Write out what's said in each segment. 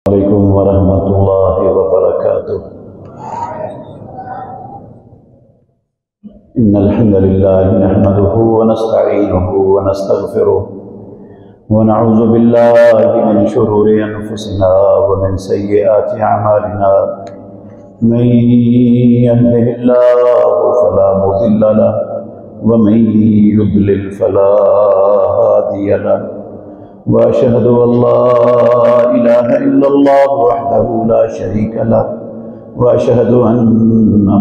علیکم ورحمۃ اللہ وبرکاتہ۔ ان الحمد للہ نحمده ونستعینه ونستغفره ونعوذ باللہ من شرور انفسنا ومن سیئات اعمالنا، من يهده الله فلا مضل له ومن يضلل فلا هادي له، وأشهد أن لا إله إلا الله وحده لا شريك له، وأشهد أن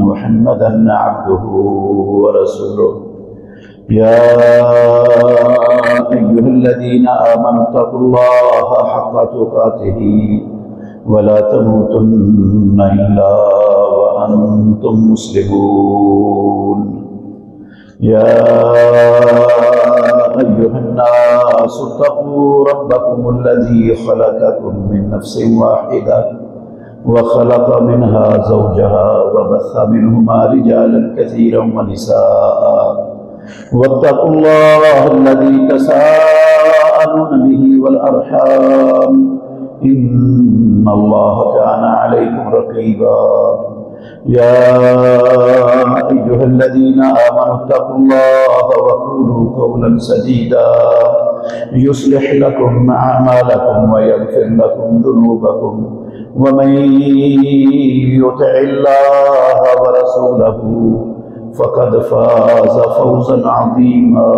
محمدا عبده ورسوله۔ يا أيها الذين آمنوا اتقوا الله حق تقاته ولا تموتن إلا وأنتم مسلمون۔ يا أيها الناس اتقوا ربكم الذي خلقكم من نفس واحدة وخلق منها زوجها وبث منهما رجالا كثيرا ونساء، واتقوا الله الذي تساءلون به والأرحام إن الله كان عليكم رقيبا۔ يا أيها الذين آمنوا اتقوا الله وقولوا قولا سديدا يصلح لكم أعمالكم ويغفر لكم ذنوبكم، ومن يطع الله ورسوله فقد فاز فوزا عظيما۔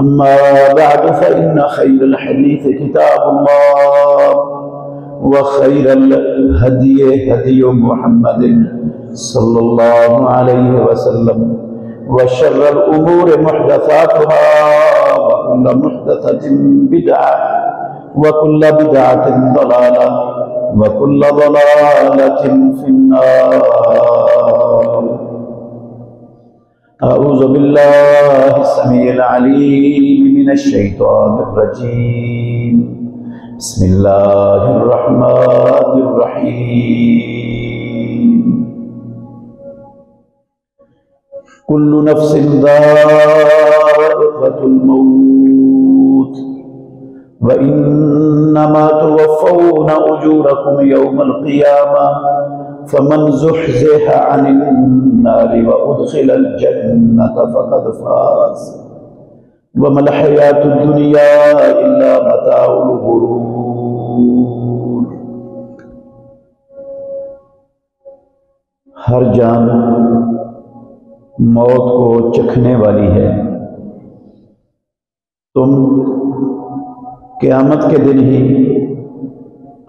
أما بعد فإن خير الحديث كتاب الله، وخير الهدي هدي محمد صلى الله عليه وسلم، وشر الأمور محدثاتها، وكل محدثة بدعة، وكل بدعة ضلالة، وكل ضلالة في النار۔ أعوذ بالله السميع العليم من الشيطان الرجيم، بسم اللہ الرحمن الرحیم۔ کل نفس ذائقۃ الموت وإنما توفون أجوركم يوم القيامة فمن زحزح عن النار وأدخل الجنة فقد فاز وما الحياة الدنيا إلا متاع الغرور۔ ہر جان موت کو چکھنے والی ہے، تم قیامت کے دن ہی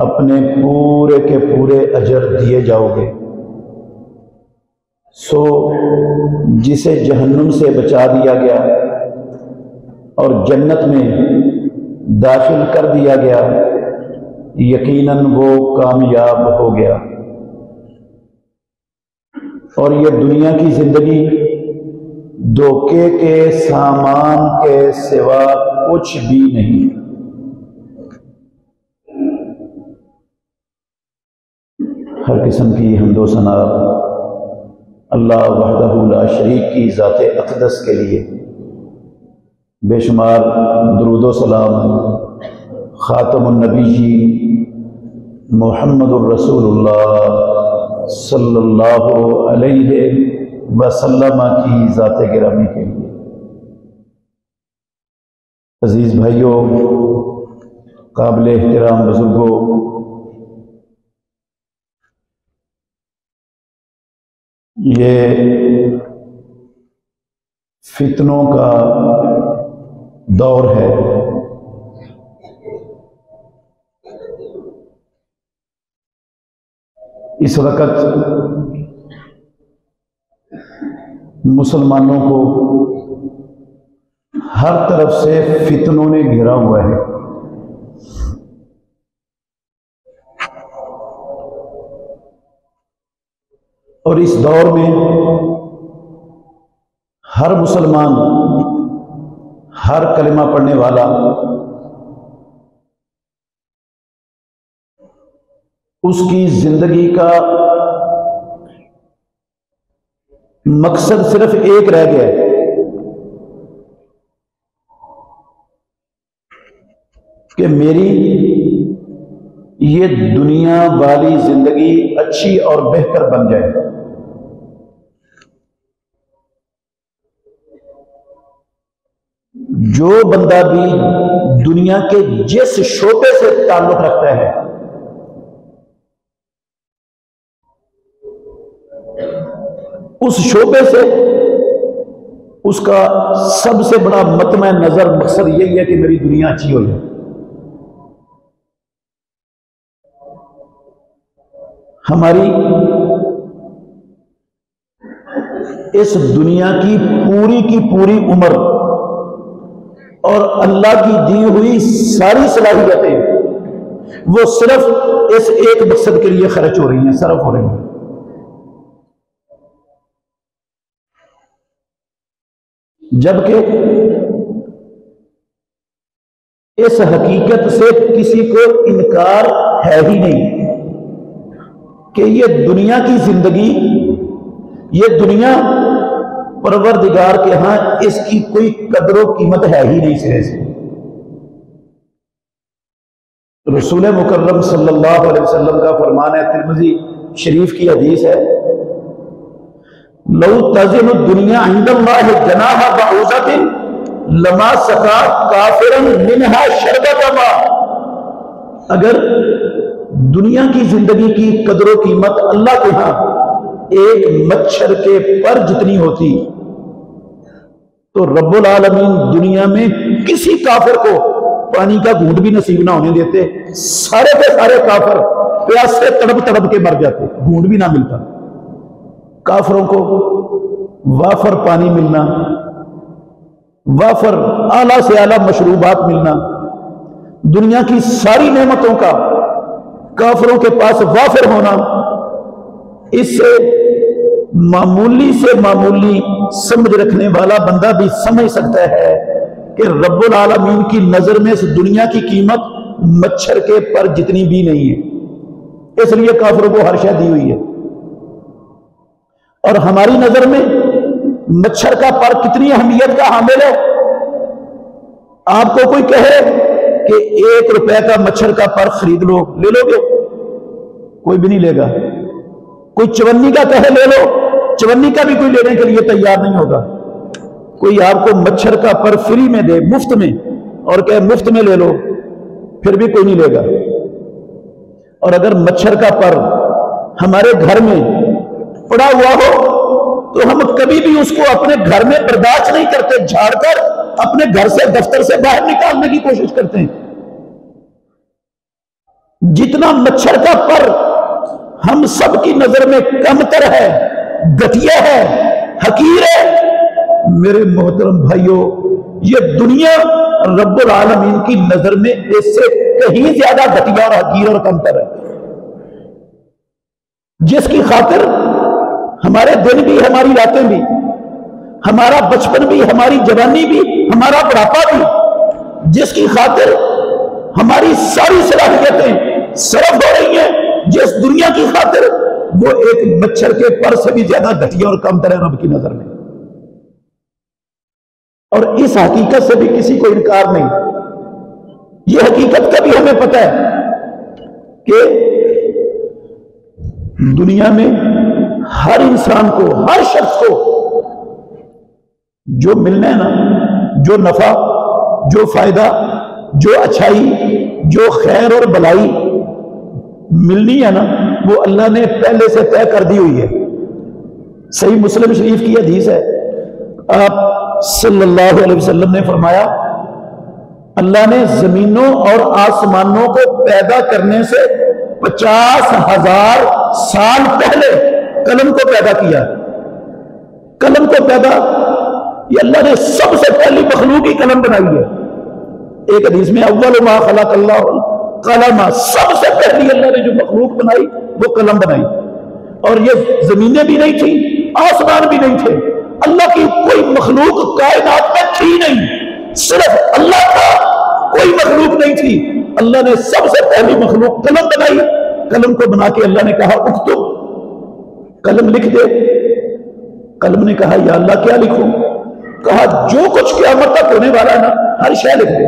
اپنے پورے کے پورے اجر دیے جاؤ گے۔ سو جسے جہنم سے بچا دیا گیا اور جنت میں داخل کر دیا گیا، یقیناً وہ کامیاب ہو گیا۔ اور یہ دنیا کی زندگی دھوکے کے سامان کے سوا کچھ بھی نہیں۔ ہر قسم کی حمد و ثنا اللہ وحدہ لا شریک کی ذات اقدس کے لیے، بے شمار درود و سلام خاتم النبیین محمد الرسول اللہ صلی اللہ علیہ وسلم کی ذات گرامی کے لیے۔ عزیز بھائیوں، قابل احترام بزرگوں، یہ فتنوں کا دور ہے۔ اس وقت مسلمانوں کو ہر طرف سے فتنوں نے گھیرا ہوا ہے۔ اور اس دور میں ہر مسلمان، ہر کلمہ پڑھنے والا اس کی زندگی کا مقصد صرف ایک رہ گیا ہے کہ میری یہ دنیا والی زندگی اچھی اور بہتر بن جائے. جو بندہ بھی دنیا کے جس شعبے سے تعلق رکھتا ہے اس شعبے سے اس کا سب سے بڑا مطمع نظر مقصد یہی ہے کہ میری دنیا اچھی ہو جائے. ہماری اس دنیا کی پوری عمر اور اللہ کی دی ہوئی ساری صلاحیتیں وہ صرف اس ایک مقصد کے لیے خرچ ہو رہی ہیں، صرف ہو رہی ہیں. جبکہ اس حقیقت سے کسی کو انکار ہے ہی نہیں کہ یہ دنیا کی زندگی، یہ دنیا پروردگار کے ہاں اس کی کوئی قدر و قیمت ہے ہی نہیں سرے سے. رسول مکرم صلی اللہ علیہ وسلم کا فرمان ہے، ترمذی شریف کی حدیث ہے، لو تزن الدنیا عند اللہ جناح بعوضۃ لما سقا کافرا منها شربۃ ماء. اگر دنیا کی زندگی کی قدر و قیمت اللہ کے ہاں ایک مچھر کے پر جتنی ہوتی تو رب العالمین دنیا میں کسی کافر کو پانی کا گھونٹ بھی نصیب نہ ہونے دیتے. سارے کے سارے کافر پیاس سے تڑپ تڑپ کے مر جاتے، گھونٹ بھی نہ ملتا. کافروں کو وافر پانی ملنا، وافر اعلیٰ سے اعلیٰ مشروبات ملنا، دنیا کی ساری نعمتوں کا کافروں کے پاس وافر ہونا، اس سے معمولی سے معمولی سمجھ رکھنے والا بندہ بھی سمجھ سکتا ہے کہ رب العالمین کی نظر میں اس دنیا کی قیمت مچھر کے پر جتنی بھی نہیں ہے. اس لیے کافروں کو ہر شے دی ہوئی ہے. اور ہماری نظر میں مچھر کا پر کتنی اہمیت کا حامل ہے. آپ کو کوئی کہے کہ 1 روپے کا مچھر کا پر خرید لو، لے لو گے؟ کوئی بھی نہیں لے گا. کوئی 54 کا کہے لے لو، 54 کا بھی کوئی لینے کے لیے تیار نہیں ہوگا. کوئی آپ کو مچھر کا پر فری میں دے، مفت میں، اور کہے مفت میں لے لو، پھر بھی کوئی نہیں لے گا. اور اگر مچھر کا پر ہمارے گھر میں پڑا ہوا ہو تو ہم کبھی بھی اس کو اپنے گھر میں برداشت نہیں کرتے، جھاڑ کر اپنے گھر سے، دفتر سے باہر نکالنے کی کوشش کرتے ہیں. جتنا مچھر کا پر ہم سب کی نظر میں کم تر ہے، گھٹیا ہے، حقیر ہے، میرے محترم بھائیوں، یہ دنیا رب العالمین کی نظر میں اس سے کہیں زیادہ گھٹیا اور حقیر اور کم تر ہے. جس کی خاطر ہمارے دن بھی، ہماری راتیں بھی، ہمارا بچپن بھی، ہماری جوانی بھی، ہمارا بڑھاپا بھی، جس کی خاطر ہماری ساری صلاحیتیں صرف ہو رہی ہیں، جس دنیا کی خاطر وہ ایک مچھر کے پر سے بھی زیادہ گھٹیا اور کم تر ہے رب کی نظر میں. اور اس حقیقت سے بھی کسی کو انکار نہیں. یہ حقیقت کا بھی ہمیں پتہ ہے کہ دنیا میں ہر انسان کو، ہر شخص کو جو ملنا ہے نا، جو نفع، جو فائدہ، جو اچھائی، جو خیر اور بلائی ملنی ہے نا، وہ اللہ نے پہلے سے طے کر دی ہوئی ہے. صحیح مسلم شریف کی حدیث ہے، آپ صلی اللہ علیہ وسلم نے فرمایا، اللہ نے زمینوں اور آسمانوں کو پیدا کرنے سے 50,000 سال پہلے قلم کو پیدا کیا. قلم کو پیدا، یہ اللہ نے سب سے پہلی مخلوق ہی قلم بنائی ہے. ایک حدیث میں اول ما خلق اللہ قلم، سب سے پہلی اللہ نے جو مخلوق بنائی وہ قلم بنائی. اور یہ زمینیں بھی نہیں تھیں، آسمان بھی نہیں تھے، اللہ کی کوئی مخلوق کائنات میں تھی نہیں، صرف اللہ کا، کوئی مخلوق نہیں تھی. اللہ نے سب سے پہلی مخلوق قلم بنائی. قلم کو بنا کے اللہ نے کہا اکتب، قلم لکھ دے. قلم نے کہا یا اللہ کیا لکھوں؟ کہا جو کچھ قیامت تک ہونے والا ہے نا، ہر شے لکھ دے.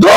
2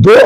2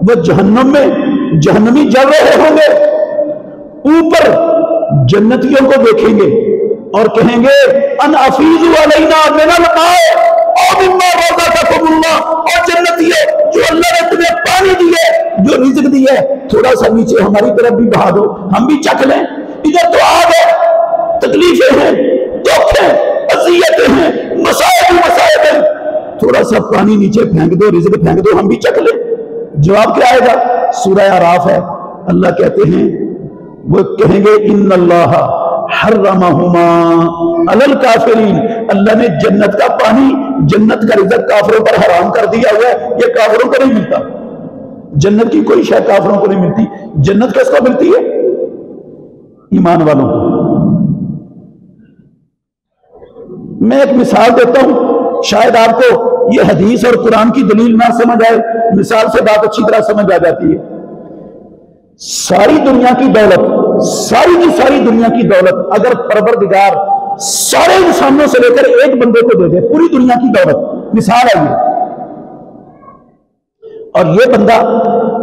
وہ جہنم میں جہنمی جل رہے ہوں گے، اوپر جنتیوں کو دیکھیں گے اور کہیں گے ان افیضوا علینا من الماء او مما رزقکم اللہ، اور جنتیوں جو اللہ نے تمہیں پانی دی ہے، جو رزق دی ہے، تھوڑا سا نیچے ہماری طرف بھی بہا دو، ہم بھی چکھ لیں، ادھر تو آگ ہے، تکلیفیں ہیں، دکھ ہیں، اذیتیں ہیں، مصائب ہیں، تھوڑا سا پانی نیچے پھینک دو، رزق پھینک دو، ہم بھی چکھ لیں۔ جواب کیا آئے گا؟ سورہ اعراف ہے، اللہ کہتے ہیں، وہ کہیں گے ان اللہ حرمہما علی الکافرین، اللہ نے جنت کا پانی، جنت کا رزق کافروں پر حرام کر دیا ہوا ہے، یہ کافروں کو نہیں ملتا، جنت کی کوئی شے کافروں کو نہیں ملتی، جنت کس کو ملتی ہے؟ ایمان والوں کو۔ میں ایک مثال دیتا ہوں، شاید آپ کو یہ حدیث اور قرآن کی دلیل نہ سمجھ آئے، مثال سے بات اچھی طرح سمجھ آ جاتی ہے۔ ساری دنیا کی دولت، ساری کی ساری دنیا کی دولت اگر پروردگار سارے انسانوں سے لے کر ایک بندے کو دے دے، پوری دنیا کی دولت، مثال ہے یہ، اور یہ بندہ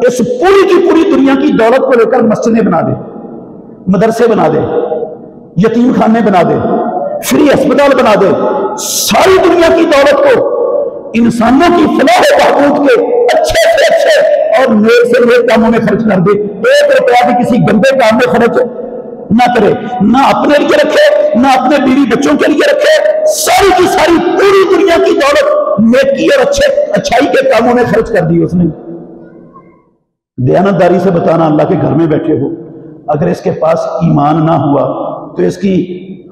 اس پوری کی پوری دنیا کی دولت کو لے کر مسجدیں بنا دے، مدرسے بنا دے، یتیم خانے بنا دے، فری ہسپتال بنا دے، ساری دنیا کی دولت کو انسانوں کی فلاح و بہبود کے اچھے سے اچھے اور نیک سے نیک کاموں میں خرچ کر دے، ایک روپیہ بھی کسی گندے کام میں خرچ نہ کرے، نہ اپنے لیے رکھے، نہ اپنے بیوی بچوں کے لیے رکھے، ساری کی ساری پوری دنیا کی دولت نیکی اور اچھائی کے کاموں میں خرچ کر دی اس نے۔ دیانتداری سے بتانا، اللہ کے گھر میں بیٹھے ہو، اگر اس کے پاس ایمان نہ ہوا تو اس کی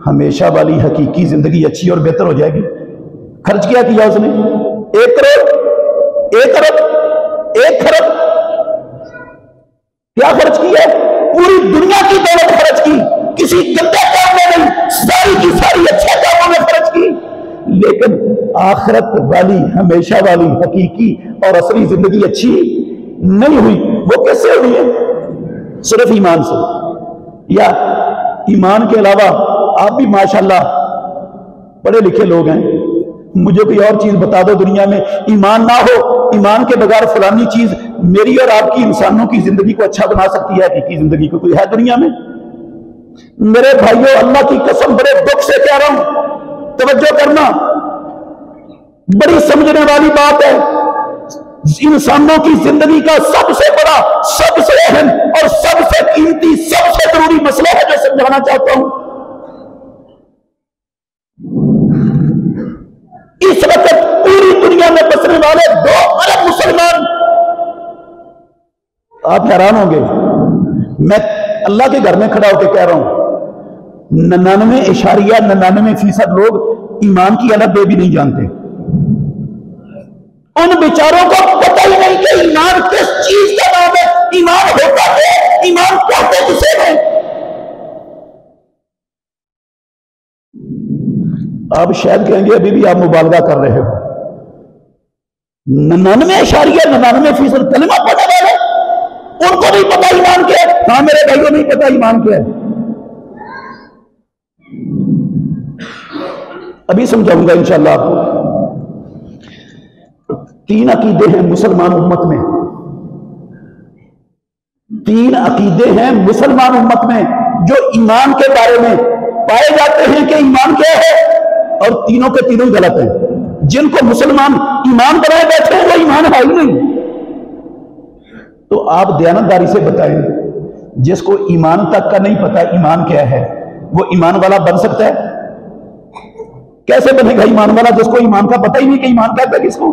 ہمیشہ والی حقیقی زندگی اچھی اور بہتر ہو جائے گی۔ خرچ کیا اس نے؟ 1 کروڑ، 1 ارب، 1 کھرب، کیا خرچ کی ہے؟ پوری دنیا کی دولت خرچ کی، کسی گندے کام میں نہیں، ساری کی ساری اچھے کاموں میں خرچ کی، لیکن آخرت والی، ہمیشہ والی، حقیقی اور اصلی زندگی اچھی نہیں ہوئی۔ وہ کیسے ہوئی ہے؟ صرف ایمان سے، یا ایمان کے علاوہ آپ بھی ماشاءاللہ پڑھے لکھے لوگ ہیں، مجھے کوئی اور چیز بتا دو دنیا میں ایمان نہ ہو، ایمان کے بغیر فلانی چیز میری اور آپ کی، انسانوں کی زندگی کو اچھا بنا سکتی ہے، حقیقی زندگی کو کوئی ہے دنیا میں؟ میرے بھائیوں، اللہ کی قسم بڑے دکھ سے کہہ رہا ہوں، توجہ کرنا، بڑی سمجھنے والی بات ہے، انسانوں کی زندگی کا سب سے بڑا، سب سے اہم اور سب سے قیمتی، سب سے ضروری مسئلہ ہے جو سمجھانا چاہتا ہوں۔ اس وقت پوری دنیا میں بسنے والے 2 ارب مسلمان، آپ حیران ہوں گے، میں اللہ کے گھر میں کھڑا ہو کے کہہ رہا ہوں، 99.99% لوگ ایمان کی الگ بے بھی نہیں جانتے، ان بیچاروں کو پتہ ہی نہیں کہ ایمان کس چیز کا نام ہے، ایمان ہوتا ہے، ایمان کہتے کسے ہیں۔ آپ شاید کہیں گے ابھی بھی آپ مبالغہ کر رہے ہو، 99.99% کلمہ پڑھنے والے، ان کو نہیں پتا ایمان کیا ہے؟ ہاں میرے بھائیوں، نہیں پتا ایمان کیا ہے۔ ابھی سمجھاؤں گا انشاءاللہ آپ کو۔ 3 عقیدے ہیں مسلمان امت میں، 3 عقیدے ہیں مسلمان امت میں جو ایمان کے بارے میں پائے جاتے ہیں کہ ایمان کیا ہے، اور تینوں کے تینوں غلط ہیں۔ جن کو مسلمان ایمان بنائے بیٹھے ہیں وہ ایمان ہے ہی نہیں۔ تو آپ دیانتداری سے بتائیں، جس کو ایمان تک کا نہیں پتا ایمان کیا ہے، وہ ایمان والا بن سکتا ہے؟ کیسے بنے گا ایمان والا جس کو ایمان کا پتہ ہی نہیں کہ ایمان کہتا ہے کس کو؟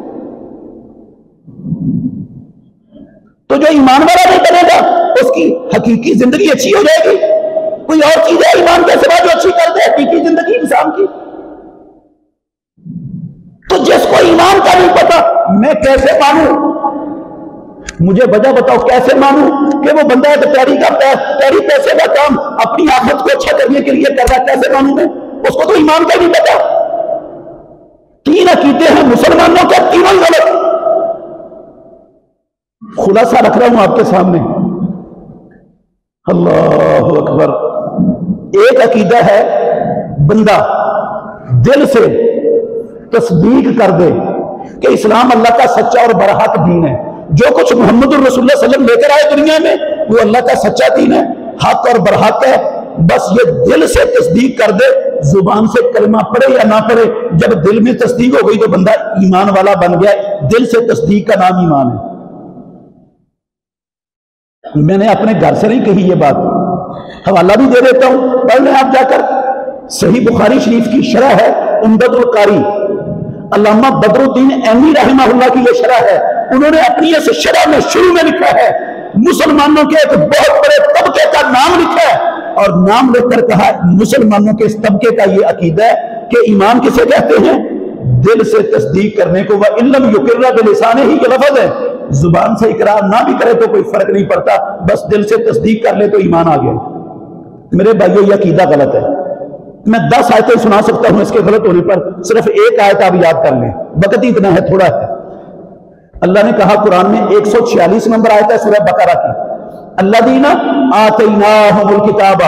تو جو ایمان والا نہیں بنے گا اس کی حقیقی زندگی اچھی ہو جائے گی؟ کوئی اور چیز ہے ایمان کے سوا جو اچھی کر دے حقیقی زندگی انسان کی؟ تو جس کو ایمان کا نہیں پتا، میں کیسے مانوں؟ مجھے وجہ بتاؤ، کیسے مانوں کہ وہ بندہ ایک پیری پیسے کا کام اپنی آخرت کو اچھا کرنے کے لیے کر رہا ہے؟ کیسے مانوں میں؟ اس کو تو ایمان کا نہیں پتا۔ 3 عقیدے ہیں مسلمانوں کے، تینوں غلط۔ خلاصہ رکھ رہا ہوں آپ کے سامنے، اللہ اکبر۔ ایک عقیدہ ہے بندہ دل سے تصدیق کر دے کہ اسلام اللہ کا سچا اور برحق دین ہے، جو کچھ محمد الرسول اللہ صلی اللہ علیہ وسلم لے کر آئے دنیا میں وہ اللہ کا سچا دین ہے، حق اور برحق ہے، بس یہ دل سے تصدیق کر دے، زبان سے کلمہ پڑھے یا نہ پڑھے، جب دل میں تصدیق ہو گئی تو بندہ ایمان والا بن گیا۔ دل سے تصدیق کا نام ایمان ہے۔ میں نے اپنے گھر سے نہیں کہی یہ بات، حوالہ بھی دے دیتا ہوں، پڑھ لیں آپ جا کر، صحیح بخاری شریف کی شرح ہے عمدۃ القاری، علامہ بدر الدین عینی رحمہ اللہ کی یہ شرح ہے، انہوں نے اپنی اس شرح میں شروع میں لکھا ہے مسلمانوں کے ایک بہت بڑے طبقے کا نام لکھا ہے، اور نام لکھ کر کہا مسلمانوں کے اس طبقے کا یہ عقیدہ ہے کہ ایمان کسے کہتے ہیں؟ دل سے تصدیق کرنے کو، وَإِلَّمْ يُقِرَّ بِلِسَانِهِ یہ لفظ ہے، زبان سے اقرار نہ بھی کرے تو کوئی فرق نہیں پڑتا، بس دل سے تصدیق کر لے تو ایمان آ گیا۔ میرے بھائیو یہ عقیدہ غلط ہے۔ میں 10 آیتیں سنا سکتا ہوں اس کے غلط ہونے پر، صرف ایک آیت آپ یاد کر لیں، وقت ہی اتنا ہے، تھوڑا ہے۔ اللہ نے کہا قرآن میں 146 نمبر آیت ہے سورہ بقرہ کی، الذین آتیناہم الکتاب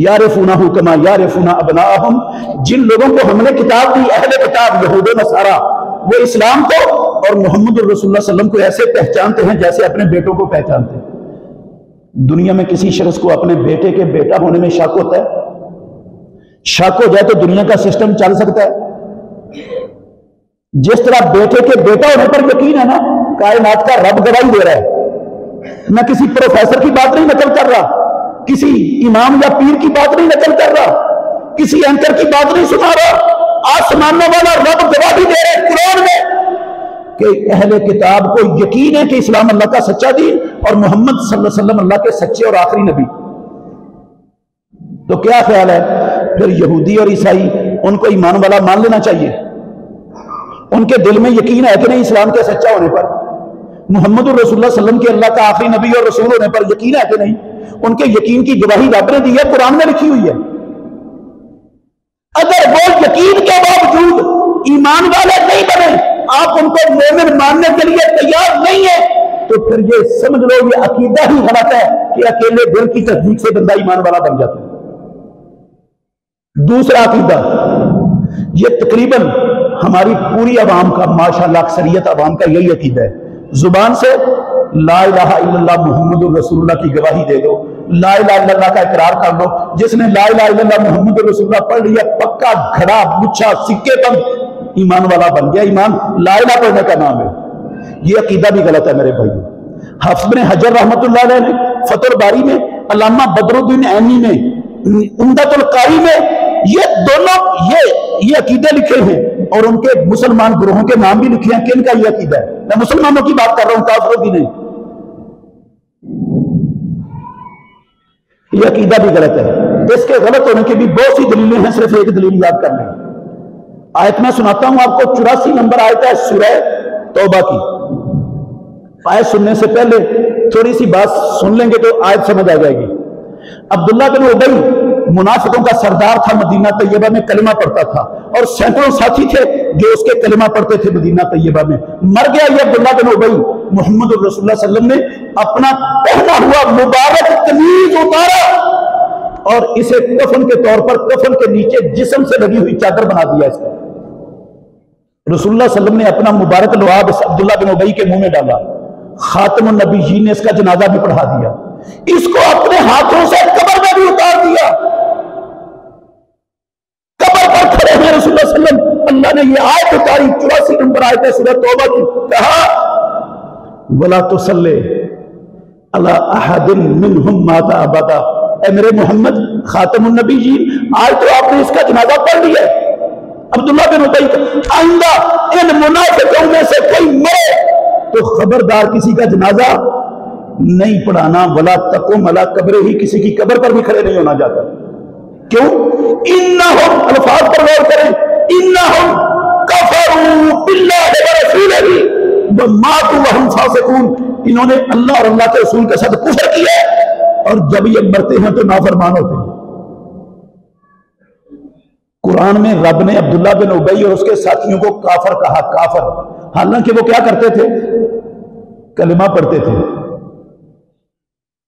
یعرفونہ کما یعرفون ابناءہم، جن لوگوں کو ہم نے کتاب دی، اہل کتاب یہود و نصارہ، وہ اسلام کو اور محمد الرسول اللہ صلی اللہ علیہ وسلم کو ایسے پہچانتے ہیں جیسے اپنے بیٹوں کو پہچانتے ہیں۔ دنیا میں کسی شخص کو اپنے بیٹے کے بیٹا ہونے میں شک ہوتا ہے؟ شک ہو جائے تو دنیا کا سسٹم چل سکتا ہے؟ جس طرح بیٹے کے بیٹا ہونے پر یقین ہے نا، کائنات کا رب گواہی دے رہا ہے، میں کسی پروفیسر کی بات نہیں نقل کر رہا، کسی امام یا پیر کی بات نہیں نقل کر رہا، کسی اینکر کی بات نہیں سنا رہا، آسمانوں والا رب گواہی دے رہے قرآن میں کہ اہل کتاب کو یقین ہے کہ اسلام اللہ کا سچا دین اور محمد صلی اللہ علیہ وسلم اللہ کے سچے اور آخری نبی۔ تو کیا خیال ہے پھر یہودی اور عیسائی ان کو ایمان والا مان لینا چاہیے؟ ان کے دل میں یقین ہے کہ نہیں اسلام کے سچا ہونے پر؟ محمد الرسول اللہ صلی اللہ علیہ وسلم کے اللہ کا آخری نبی اور رسول ہونے پر یقین ہے کہ نہیں؟ ان کے یقین کی گواہی رب نے دی ہے، قرآن میں لکھی ہوئی ہے۔ اگر وہ یقین کے باوجود ایمان والے نہیں بنے، آپ ان کو مومن ماننے کے لیے تیار نہیں ہے، تو پھر یہ سمجھ لو یہ عقیدہ ہی غلط ہے کہ اکیلے دل کی تصدیق سے بندہ ایمان والا بن جاتا ہے۔ دوسرا عقیدہ، یہ تقریباً ہماری پوری عوام کا، ماشاءاللہ اکثریت عوام کا یہی عقیدہ ہے، زبان سے لا الہ الا اللہ محمد الرسول اللہ کی گواہی دے دو، لا الہ الا اللہ کا اقرار کر دو، جس نے لا الہ الا اللہ محمد الرسول اللہ پڑھ لیا پکا گھڑا مچھا سکے بند ایمان والا بن گیا۔ ایمان لا الہ پڑھنے کا نام ہے۔ یہ عقیدہ بھی غلط ہے میرے بھائیو۔ حافظ بن حجر رحمۃ اللہ علیہ نے فتح الباری میں، علامہ بدر الدین عینی نے عمدۃ القاری میں یہ دونوں یہ عقیدے لکھے ہیں، اور ان کے مسلمان گروہوں کے نام بھی لکھے ہیں کہ ان کا یہ عقیدہ ہے۔ میں مسلمانوں کی بات کر رہا ہوں، کافروں کی نہیں۔ یہ عقیدہ بھی غلط ہے۔ اس کے غلط ہونے کی بھی بہت سی دلیلیں ہیں، صرف ایک دلیل یاد کر لیں۔ آیت میں سناتا ہوں آپ کو، 84 نمبر آیت ہے سورہ توبہ کی۔ آیت سننے سے پہلے تھوڑی سی بات سن لیں گے تو آیت سمجھ آ جائے گی۔ عبداللہ بن ابی منافقوں کا سردار تھا، مدینہ طیبہ میں کلمہ پڑھتا تھا، اور سینکڑوں ساتھی تھے جو اس کے کلمہ پڑھتے تھے مدینہ طیبہ میں۔ مر گیا یہ عبداللہ بن ابی، محمد الرسول اللہ صلی اللہ علیہ وسلم نے اپنا پہنا ہوا مبارک قمیض اتارا اور اسے کفن کے طور پر کفن کے نیچے جسم سے لگی ہوئی چادر بنا دیا اس کا۔ رسول اللہ صلی اللہ علیہ وسلم نے اپنا مبارک لعاب عبداللہ بن ابی کے منہ میں ڈالا، خاتم النبیین نے اس کا جنازہ بھی پڑھا دیا، اس کو اپنے ہاتھوں سے قبر میں بھی اتار دیا۔ قبر پر کھڑے ہیں رسول اللہ صلی اللہ علیہ وسلم، اللہ نے یہ آیت اتاری، 84 نمبر آیت ہے سورہ توبہ کی، کہا وَلَا تُصَلِّ عَلَىٰ أَحَدٍ مِّنْهُمْ مَاتَ أَبَدًا، اے میرے محمد خاتم النبیین، آج تو آپ نے اس کا جنازہ پڑھ لیا ہے۔ عبداللہ بن ابی، آئندہ ان منافقوں میں سے کوئی مرے تو خبردار کسی کا جنازہ نہیں پڑھانا، ولا تقم علی قبرہ، ہی کسی کی قبر پر بھی کھڑے نہیں ہونا جاتا۔ کیوں؟ انہم، الفاظ پر غور کریں، انہم کفروا باللہ ورسولہ وماتوا وہم فاسقون، انہوں نے اللہ اور اللہ کے رسول کے ساتھ کفر کیا اور جب یہ مرتے ہیں تو نافرمان ہوتے ہیں۔ قرآن میں رب نے عبداللہ بن ابی اور اس کے ساتھیوں کو کافر کہا، کافر، حالانکہ وہ کیا کرتے تھے؟ کلمہ پڑھتے تھے،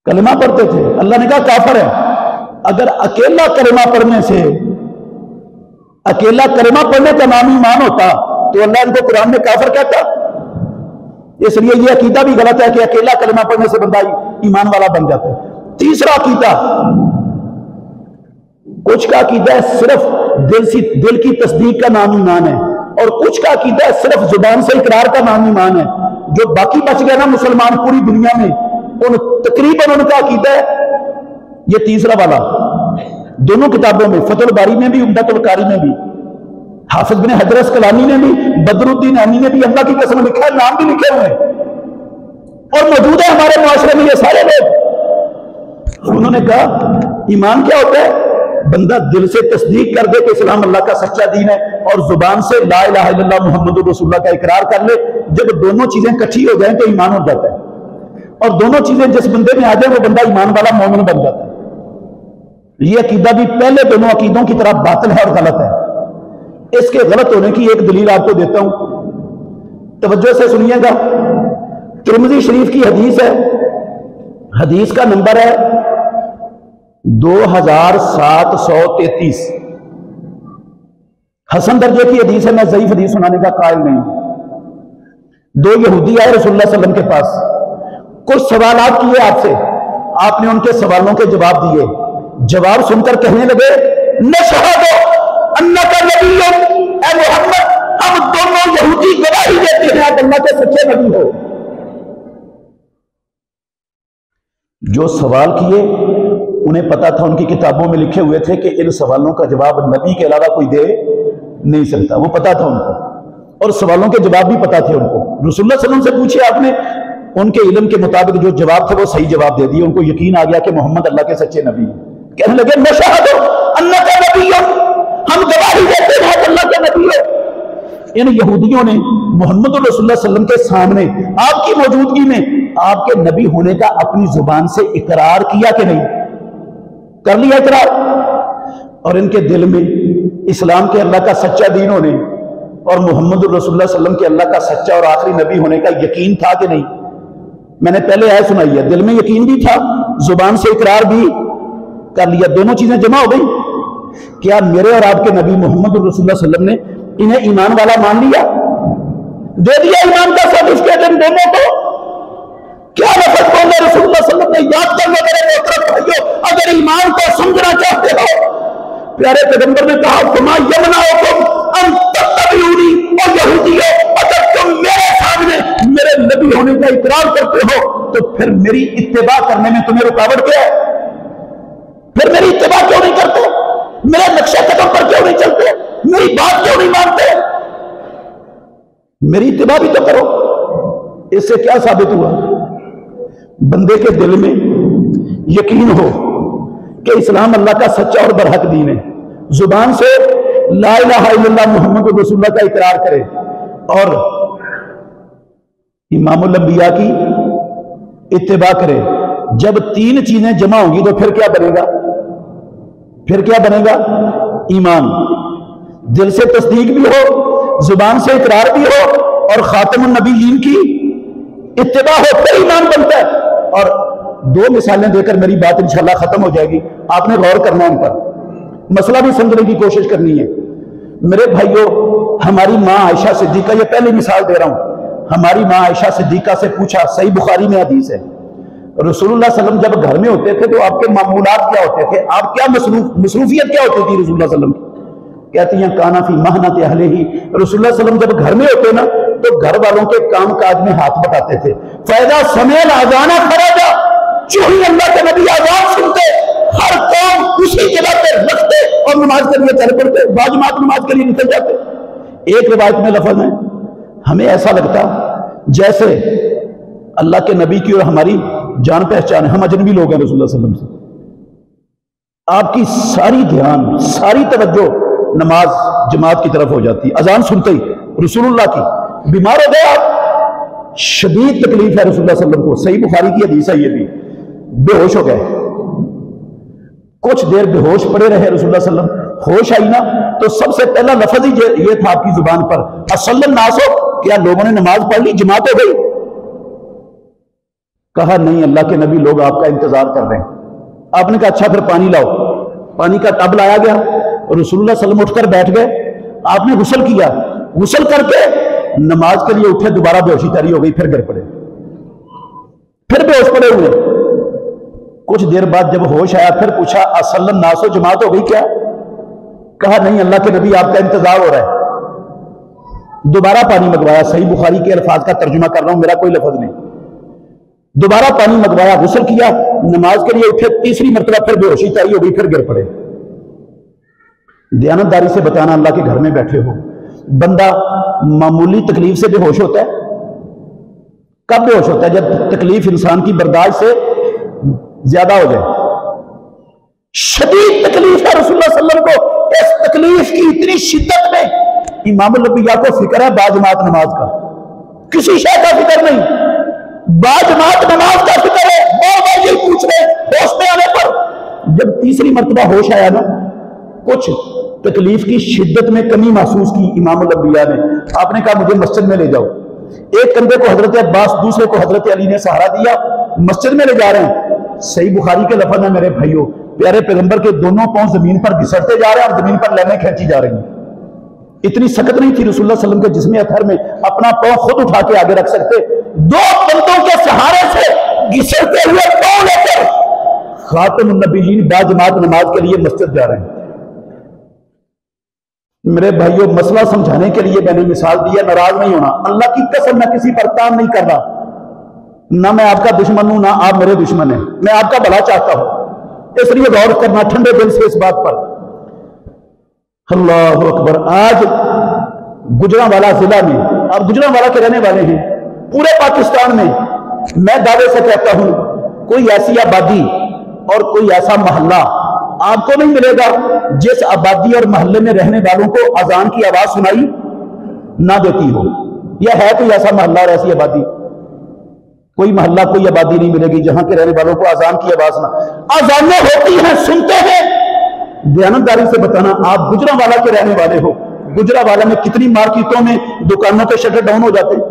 کلمہ پڑھتے تھے۔ اللہ نے کہا کافر ہے۔ اگر اکیلا کلمہ پڑھنے سے، اکیلا کلمہ پڑھنے کا نام ایمان ہوتا تو اللہ ان کو قرآن میں کافر کہتا؟ اس لیے یہ عقیدہ بھی غلط ہے کہ اکیلا کلمہ پڑھنے سے بندہ ایمان والا بن جاتا ہے۔ تیسرا عقیدہ، کچھ کا عقیدہ ہے صرف دل کی تصدیق کا نام ایمان ہے، اور کچھ کا عقیدہ ہے صرف زبان سے اقرار کا نام ایمان ہے۔ جو باقی بچ گئے نا مسلمان پوری دنیا میں، تقریباً ان کا عقیدہ ہے یہ تیسرا والا۔ دونوں کتابوں میں، فتح الباری میں بھی، عمدۃ القاری میں بھی، حافظ بن حجر اسقلانی نے بھی، بدر الدین عینی نے بھی اللہ کی قسم لکھا ہے، نام بھی لکھے ہوئے ہیں اور موجود ہے ہمارے معاشرے میں یہ سارے لوگ۔ انہوں نے کہا ایمان کیا ہوتا ہے؟ بندہ دل سے تصدیق کر دے کہ اسلام اللہ کا سچا دین ہے، اور زبان سے لا الہ الا اللہ محمد رسول اللہ کا اقرار کر لے۔ جب دونوں چیزیں کٹھی ہو جائیں تو ایمان ہو جاتا ہے، اور دونوں چیزیں جس بندے میں آ جائیں وہ بندہ ایمان والا مومن بن جاتا ہے۔ یہ عقیدہ بھی پہلے دونوں عقیدوں کی طرح باطل ہے اور غلط ہے۔ اس کے غلط ہونے کی ایک دلیل آپ کو دیتا ہوں، توجہ سے سنیے گا۔ ترمذی شریف کی حدیث ہے، حدیث کا نمبر ہے 2733، حسن درجے کی حدیث ہے، میں ضعیف حدیث سنانے کا قائل نہیں۔ دو یہودی آئے رسول اللہ صلی اللہ علیہ وسلم کے پاس، کچھ سوالات کیے آپ سے، آپ نے ان کے سوالوں کے جواب دیے۔ جواب سن کر کہنے لگے نشہد انک نبی، اے محمد ہم دونوں یہودی گواہی دیتے ہیں آپ اللہ کے سچے نبی ہو۔ جو سوال کیے انہیں پتا تھا، ان کی کتابوں میں لکھے ہوئے تھے کہ ان سوالوں کا جواب نبی کے علاوہ کوئی دے نہیں سکتا، وہ پتا تھا ان کو، اور سوالوں کے جواب بھی پتا تھے ان کو۔ رسول اللہ صلی اللہ علیہ وسلم سے پوچھے آپ نے، ان کے علم کے مطابق جو جواب تھے وہ صحیح جواب دے دیے، ان کو یقین آ گیا کہ محمد اللہ کے سچے نبی ہیں۔ کہنے لگے نشہد انک نبی، ہم گواہی دیتے ہیں اللہ کے نبی ہو۔ ان یہودیوں نے محمد رسول اللہ صلی اللہ علیہ وسلم کے سامنے آپ کی موجودگی میں آپ کے نبی ہونے کا اپنی زبان سے اقرار کیا کہ نہیں؟ کر لیا اقرار، اور ان کے دل میں اسلام کے اللہ کا سچا دین ہونے اور محمد رسول اللہ صلی اللہ علیہ وسلم کے اللہ کا سچا اور آخری نبی ہونے کا یقین تھا کہ نہیں؟ میں نے پہلے آیت سنائی ہے، دل میں یقین بھی تھا، زبان سے اقرار بھی کر لیا، دونوں چیزیں جمع ہو گئی۔ کیا میرے اور آپ کے نبی محمد رسول اللہ صلی اللہ علیہ وسلم نے انہیں ایمان والا مان لیا، دے دیا ایمان کا سرٹیفکیٹ ان دونوں کو؟ کیا لفظ بولے رسول اللہ صلی اللہ علیہ وسلم نے؟ یاد کر لو میرے محترم بھائیو، اگر ایمان کو سمجھنا چاہتے ہو، پیارے پیغمبر نے کہا فما یمنعکم ان تتبعونی، اور یہودیو اگر تم میرے سامنے میرے نبی ہونے کا اقرار کرتے ہو تو پھر میری اتباع کرنے میں تمہیں رکاوٹ کیا ہے؟ پھر میری اتباع کیوں نہیں کرتے؟ میرے نقشہ قدم پر کیوں نہیں چلتے؟ میری بات کیوں نہیں مانتے؟ میری اتباع بھی تو کرو۔ اس سے کیا ثابت ہوا؟ بندے کے دل میں یقین ہو کہ اسلام اللہ کا سچا اور برحق دین ہے، زبان سے لا الہ الا اللہ محمد رسول اللہ کا اقرار کرے، اور امام الانبیاء کی اتباع کرے۔ جب تین چیزیں جمع ہوں گی تو پھر کیا بنے گا؟ پھر کیا بنے گا؟ ایمان۔ دل سے تصدیق بھی ہو، زبان سے اقرار بھی ہو، اور خاتم النبیین کی اتباع ہو، پھر ایمان بنتا ہے۔ اور دو مثالیں دے کر میری بات انشاءاللہ ختم ہو جائے گی، آپ نے غور کرنا ان پر، مسئلہ بھی سمجھنے کی کوشش کرنی ہے۔ میرے بھائیوں، ہماری ماں عائشہ صدیقہ، یہ پہلی مثال دے رہا ہوں، ہماری ماں عائشہ صدیقہ سے پوچھا، صحیح بخاری میں حدیث ہے، رسول اللہ صلی اللہ علیہ وسلم جب گھر میں ہوتے تھے تو آپ کے معمولات کیا ہوتے تھے؟ آپ کیا مصروفیت کیا ہوتی تھی رسول اللہ صلی اللہ علیہ وسلم کی؟ کہتی ہیں کانا فی محنت اہلہ ہی، رسول اللہ صلی اللہ علیہ وسلم جب گھر میں ہوتے نا تو گھر والوں کے کام کاج میں ہاتھ بٹاتے تھے۔ فیضا سمیع الاذان خرجا، جو ہی اللہ کے نبی آزان سنتے ہر کام اسی جگہ پہ رکھتے اور نماز کے لیے چل پڑتے، باجماعت نماز کے لیے نکل جاتے۔ ایک روایت میں لفظ ہے، ہمیں ایسا لگتا جیسے اللہ کے نبی کی اور ہماری جان پہچان ہے، ہم اجنبی لوگ ہیں رسول اللہ صلی اللہ علیہ وسلم سے۔ آپ کی ساری دھیان، ساری توجہ نماز جماعت کی طرف ہو جاتی ہے، اذان سنتے ہی رسول اللہ کی۔ بیمار ہو گئے آپ، شدید تکلیف ہے رسول اللہ صلی اللہ علیہ وسلم کو، صحیح بخاری کی حدیث ہے، یہ بھی بے ہوش ہو گئے، کچھ دیر بے ہوش پڑے رہے رسول اللہ صلی اللہ علیہ وسلم، ہوش آئی نا تو سب سے پہلا لفظ ہی یہ تھا آپ کی زبان پر، اصلی الناس، کیا لوگوں نے نماز پڑھ لی، جماعت ہو گئی؟ کہا نہیں اللہ کے نبی، لوگ آپ کا انتظار کر رہے ہیں۔ آپ نے کہا اچھا پھر پانی لاؤ، پانی کا ٹب لایا گیا، رسول اللہ صلی اللہ علیہ وسلم اٹھ کر بیٹھ گئے، آپ نے غسل کیا، غسل کر کے نماز کے لیے اٹھے, دوبارہ بے ہوشی طاری ہو گئی, پھر گر پڑے, پھر بے ہوش پڑے ہوئے. کچھ دیر بعد جب ہوش آیا پھر پوچھا اصل ناس و جماعت ہو گئی کیا؟ کہا نہیں اللہ کے نبی آپ کا انتظار ہو رہا ہے. دوبارہ پانی منگوایا, صحیح بخاری کے الفاظ کا ترجمہ کر رہا ہوں, میرا کوئی لفظ نہیں. دوبارہ پانی منگوایا, غسل کیا, نماز کے لیے اٹھے, تیسری مرتبہ پھر بے ہوشی طاری ہو گئی, پھر گر پڑے. دیانتداری سے بتانا, اللہ کے گھر میں بیٹھے ہو, بندہ معمولی تکلیف سے بے ہوش ہوتا ہے. کب بے ہوش ہوتا ہے؟ جب تکلیف انسان کی برداشت سے زیادہ ہو جائے. شدید تکلیف ہے رسول اللہ صلی اللہ علیہ وسلم کو, اس تکلیف کی اتنی شدت میں امام الانبیاء کو فکر ہے باجماعت نماز کا, کسی شے کا فکر نہیں, باجماعت نماز کا فکر ہے. بار بار یہ پوچھ رہے ہوش میں آنے پر. جب تیسری مرتبہ ہوش آیا نا, کچھ تکلیف کی شدت میں کمی محسوس کی امام الانبیاء نے. آپ نے کہا مجھے مسجد میں لے جاؤ. ایک کندھے کو حضرت عباس, دوسرے کو حضرت علی نے سہارا دیا, مسجد میں لے جا رہے ہیں. صحیح بخاری کے لفظ ہیں میرے بھائیوں, پیارے پیغمبر کے دونوں پاؤں زمین پر گھسٹتے جا رہے ہیں اور زمین پر لینے کھینچی جا رہی ہیں. اتنی سخت نہیں تھی رسول اللہ صلی اللہ علیہ وسلم کے جسم اطہر میں, اپنا پاؤں خود اٹھا کے آگے رکھ سکتے. دو کندھوں کے سہارے سے گھسٹتے ہوئے پاؤں لے کر خاتم النبیین باجماعت نماز کے لیے مسجد جا رہے ہیں. میرے بھائیوں, مسئلہ سمجھانے کے لیے میں نے مثال دی ہے, ناراض نہیں ہونا. اللہ کی قسم میں کسی پر تان نہیں کر رہا, نہ میں آپ کا دشمن ہوں نہ آپ میرے دشمن ہیں, میں آپ کا بھلا چاہتا ہوں. اس لیے غور کرنا ٹھنڈے دل سے اس بات پر. اللہ اکبر. آج گجرانوالہ ضلع میں, آپ گجرانوالہ کے رہنے والے ہیں, پورے پاکستان میں میں دعوے سے کہتا ہوں کوئی ایسی آبادی اور کوئی ایسا محلہ آپ کو نہیں ملے گا جس آبادی اور محلے میں رہنے والوں کو اذان کی آواز سنائی نہ دیتی ہو. یہ ہے کوئی ایسا محلہ اور ایسی آبادی؟ کوئی محلہ کوئی آبادی نہیں ملے گی جہاں کے رہنے والوں کو اذان کی آواز نہ. اذانیں ہوتی ہیں, سنتے ہیں. دیانتداری سے بتانا, آپ گجرانوالہ کے رہنے والے ہو, گجرانوالہ میں کتنی مارکیٹوں میں دکانوں کے شٹر ڈاؤن ہو جاتے ہیں,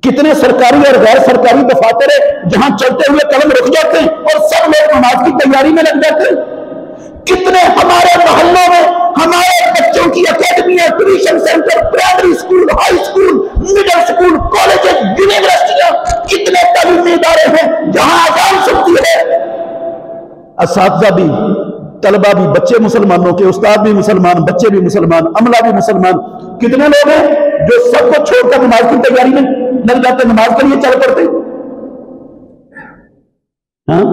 کتنے سرکاری اور غیر سرکاری دفاتر ہے جہاں چلتے ہوئے قلم رک جاتے ہیں اور سب لوگ نماز کی تیاری میں لگ جاتے ہیں. کتنے ہمارے محلوں میں ہمارے بچوں کی اکیڈمیاں, tuition centre, primary school, high school, middle school, colleges, یونیورسٹیاں, کتنے تعلیمی ادارے ہیں جہاں اذان سنتی ہے. اساتذہ بھی, طلبہ بھی, بچے مسلمانوں کے, استاد بھی مسلمان, بچے بھی مسلمان, عملہ بھی مسلمان. کتنے لوگ ہیں جو سب کو چھوڑ کر نماز کی تیاری میں لگ جاتے, نماز کے لیے چل پڑتے. ہاں,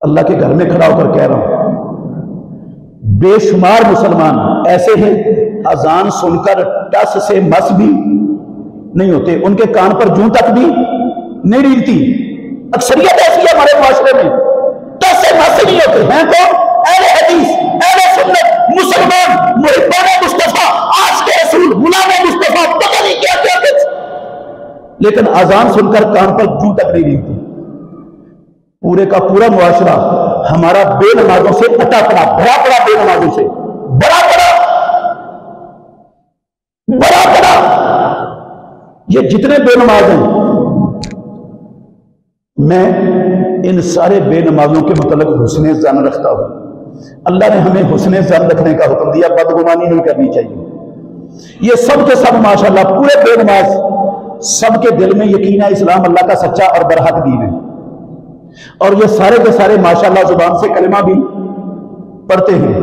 اللہ کے گھر میں کھڑا ہو کر کہہ رہا ہوں, بے شمار مسلمان ایسے ہیں اذان سن کر ٹس سے مس بھی نہیں ہوتے, ان کے کان پر جوں تک بھی نہیں ریلتی. اکثریت ایسی ہے ہمارے معاشرے میں, ٹس سے مس نہیں ہوتے ہیں. تو اہل حدیث, اہل سنت, مسلمان, محبان مصطفیٰ, آج کے رسول, غلام مصطفیٰ, پتہ نہیں کیا کیا کچھ, لیکن اذان سن کر کان پر جوں تک نہیں ریلتی. پورے کا پورا معاشرہ ہمارا بے نمازوں سے اٹا پڑا, بھرا پڑا بے نمازوں سے, بڑا پڑا. یہ جتنے بے نماز ہیں, میں ان سارے بے نمازوں کے متعلق حسن ظن رکھتا ہوں. اللہ نے ہمیں حسن ظن رکھنے کا حکم دیا, بدگمانی نہیں کرنی چاہیے. یہ سب کے سب ماشاءاللہ پورے بے نماز, سب کے دل میں یقین ہے اسلام اللہ کا سچا اور برحق دین ہے, اور یہ سارے کے سارے ماشاءاللہ زبان سے کلمہ بھی پڑھتے ہیں.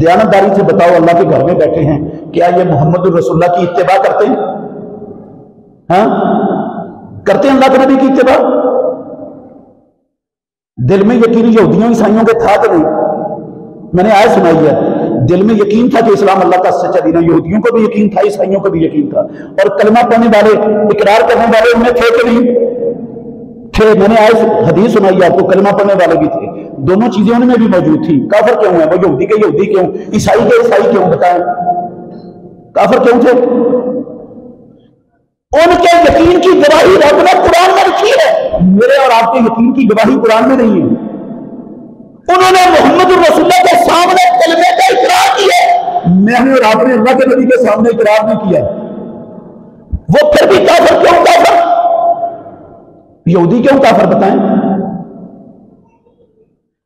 دیانتداری سے بتاؤ, اللہ کے گھر میں بیٹھے ہیں, کیا یہ محمد الرسول اللہ کی اتباع کرتے ہیں؟ ہاں, کرتے ہیں اللہ کے نبی کی اتباع؟ دل میں یقین یہودیوں عیسائیوں کے تھا کہ نہیں؟ میں نے آیت سنائی ہے, دل میں یقین تھا کہ اسلام اللہ کا سچا دین ہے. یہودیوں کو بھی یقین تھا, عیسائیوں کو بھی یقین تھا, اور کلمہ پڑھنے والے, اقرار کرنے والے ان میں تھے کہ نہیں تھے؟ میں نے آیت حدیث سنائی ہے آپ کو, کلمہ پڑھنے والے بھی تھے. دونوں چیزیں ان میں بھی موجود تھی. کافر کیوں ہیں وہ؟ یہودی کے یہودی کیوں, عیسائی کے عیسائی کیوں؟ بتائیں, کافر کیوں تھے؟ ان کے یقین کی گواہی رب نے قرآن میں رکھی ہے, میرے اور آپ کے یقین کی گواہی قرآن میں نہیں ہے. انہوں نے محمد الرسول اللہ کے سامنے کلمے کا اقرار کیا, میں نے اور آپ نے اللہ کے نبی کے سامنے اقرار نہیں کیا. وہ پھر بھی کافر کیوں؟ کافر یہودی کیوں کافر؟ بتائیں.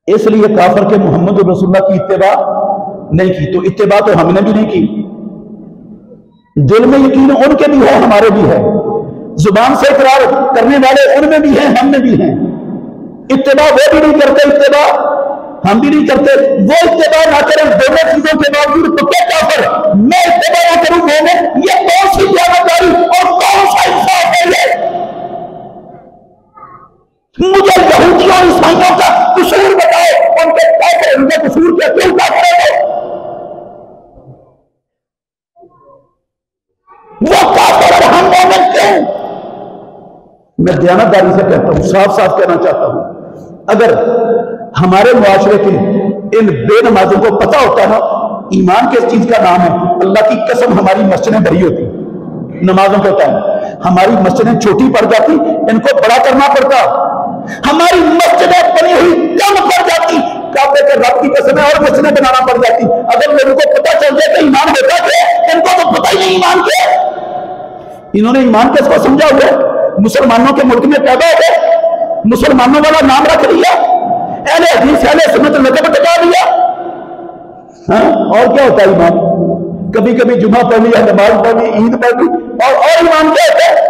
اس لیے کافر کے محمد الرسول اللہ کی اتباع نہیں کی. تو اتباع تو ہم نے بھی نہیں کی, دل میں یقین ان کے بھی ہے، ہمارے بھی ہے، زبان سے اقرار کرنے والے ان میں بھی ہیں، ہم میں بھی ہیں۔ اتباع وہ بھی نہیں کرتے، اتباع ہم بھی نہیں کرتے۔ وہ اتباع نہ کریں دونوں چیزوں کے باوجود تو کیا کافر، میں اتباع نہ کروں مومن، یہ کون سی دیانتداری اور کون سا انصاف ہے؟ یہ مجھے یہودیوں عیسائیوں کا قصور بتائے، ان کے کافر، ان کے قصور کیا، کیوں کافر ہے وہ کافر اور ہم مومن کیوں؟ میں دیانتداری سے کہتا ہوں، صاف صاف کہنا چاہتا ہوں، اگر ہمارے معاشرے کے ان بے نمازوں کو پتا ہوتا نا ایمان کس چیز کا نام ہے، اللہ کی قسم ہماری مسجدیں بڑی ہوتی، نمازوں کے ٹائم ہماری مسجدیں چھوٹی پڑ جاتی، ان کو بڑا کرنا پڑتا، ہماری مسجدیں بنی ہوئی کم پڑ جاتی، کعبے کے رب کی قسم ہے، اور مسجدیں بنانا پڑ جاتی۔ اگر لوگوں کو پتا چل جائے کہ ایمان ہوتا کیا، ان کو تو پتہ ہی نہیں ایمان کیا۔ انہوں نے ایمان کس کو سمجھا ہوا ہے؟ مسلمانوں کے ملک میں پیدا ہو گئے، مسلمانوں والا نام رکھ لیا، اہل حدیث اہل سنت لقب ٹکا دیا، ہاں اور کیا ہوتا ہے ایمان؟ کبھی کبھی جمعہ پڑھ لیا، نماز پڑھ لی، عید پڑھ لی، اور ایمان کیا ہوتا ہے؟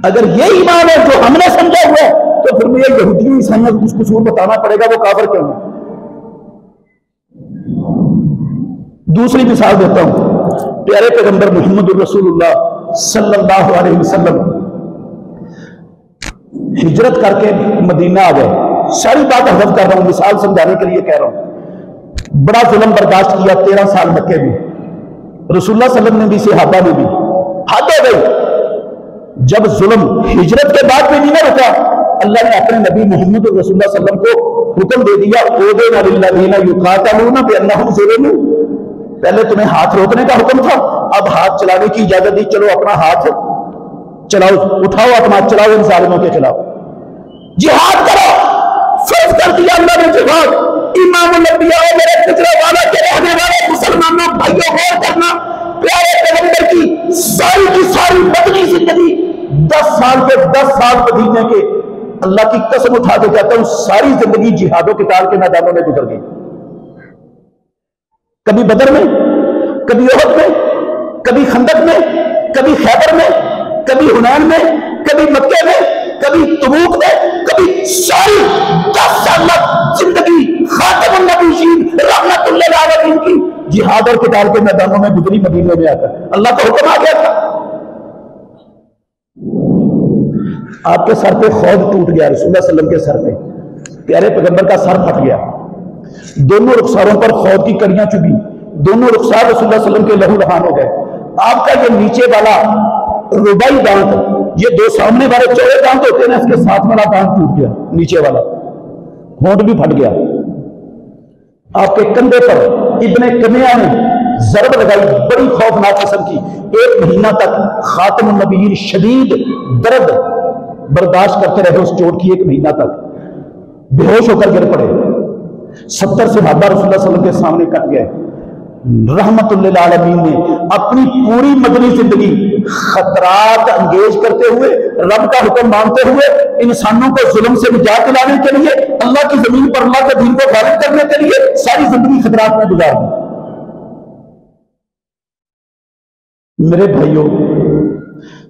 اگر یہ ایمان ہے جو ہم نے سمجھا ہوا ہے تو پھر مجھے یہودیوں عیسائیوں کو کچھ قصور بتانا پڑے گا، وہ کافر کیوں ہے؟ دوسری مثال دیتا ہوں، پیارے پیغمبر محمد الرسول اللہ صلی اللہ علیہ وسلم ہجرت کر کے مدینہ آ گئے۔ ساری بات حذف کر رہا ہوں، مثال سمجھانے کے لیے کہہ رہا ہوں۔ بڑا ظلم برداشت کیا 13 سال مکے میں، رسول اللہ صلی اللہ علیہ وسلم نے بھی، صحابہ نے بھی، حد ہو گئی۔ جب ظلم ہجرت کے بعد بھی نہیں رکا، اللہ نے اپنے نبی محمد رسول اللہ صلی اللہ علیہ وسلم کو حکم دے دیا، اُذِنَ لِلَّذِينَ يُقَاتَلُونَ بِأَنَّهُمْ ظُلِمُوا۔ پہلے تمہیں ہاتھ روکنے کا حکم تھا، اب ہاتھ چلانے کی اجازت دی، چلو اپنا ہاتھ چلاؤ، اٹھاؤ اپنا ہاتھ، چلاؤ ان ظالموں کے خلاف، جہاد کرو۔ فرض کر دیا اللہ نے جہاد۔ امام الانبیاء میرے پچھلے والا کے رہنے والے مسلمانوں بھائیوں، غور کرنا، پیارے پیغمبر کی ساری مدنی زندگی 10 سال کے 10 سال مدینے کے، اللہ کی قسم اٹھا کے کہتا ہوں ساری زندگی جہاد و قتال کے میدانوں میں گزر گئی۔ کبھی بدر میں، کبھی احد میں، کبھی خندق میں، کبھی خیبر میں، کبھی حنین میں، کبھی مکے میں، کبھی تبوک میں، کبھی ساری 10 سال زندگی خاتم النبیین رحمت للعالمین کی جہاد اور قتال کے میدانوں میں گزری، مدینے میں آ کر اللہ کا حکم آ گیا تھا۔ آپ کے سر پہ خود ٹوٹ گیا، رسول اللہ صلی اللہ علیہ وسلم کے سر پہ، پیارے پیغمبر کا سر پھٹ گیا، دونوں رخساروں پر خود کی کڑیاں چبھی، دونوں رخسار رسول اللہ صلی اللہ علیہ وسلم کے لہو لہان ہو گئے۔ آپ کا یہ نیچے والا ربائی دانت، یہ 2 سامنے والے چوڑے دانت ہوتے ہیں، اس کے ساتھ والا دانت ٹوٹ گیا، نیچے والا ہونٹ بھی پھٹ گیا۔ آپ کے کندھے پر ابن کمیہ نے ضرب لگائی، بڑی خوفناک قسم کی، 1 مہینہ تک خاتم النبیین شدید درد برداشت کرتے رہے، اس چوٹ کی 1 مہینہ تک بے ہوش ہو کر گر پڑے۔ 70 صحابہ رسول اللہ صلی اللہ علیہ وسلم کے سامنے کٹ گئے۔ رحمت للعالمین نے اپنی پوری مدنی زندگی خطرات انگیز کرتے ہوئے، رب کا حکم مانتے ہوئے، انسانوں کو ظلم سے نجات دلانے کے لیے، اللہ کی زمین پر اللہ کے دین کو غالب کرنے کے لیے ساری زندگی خطرات میں گزار دی۔ میرے بھائیوں،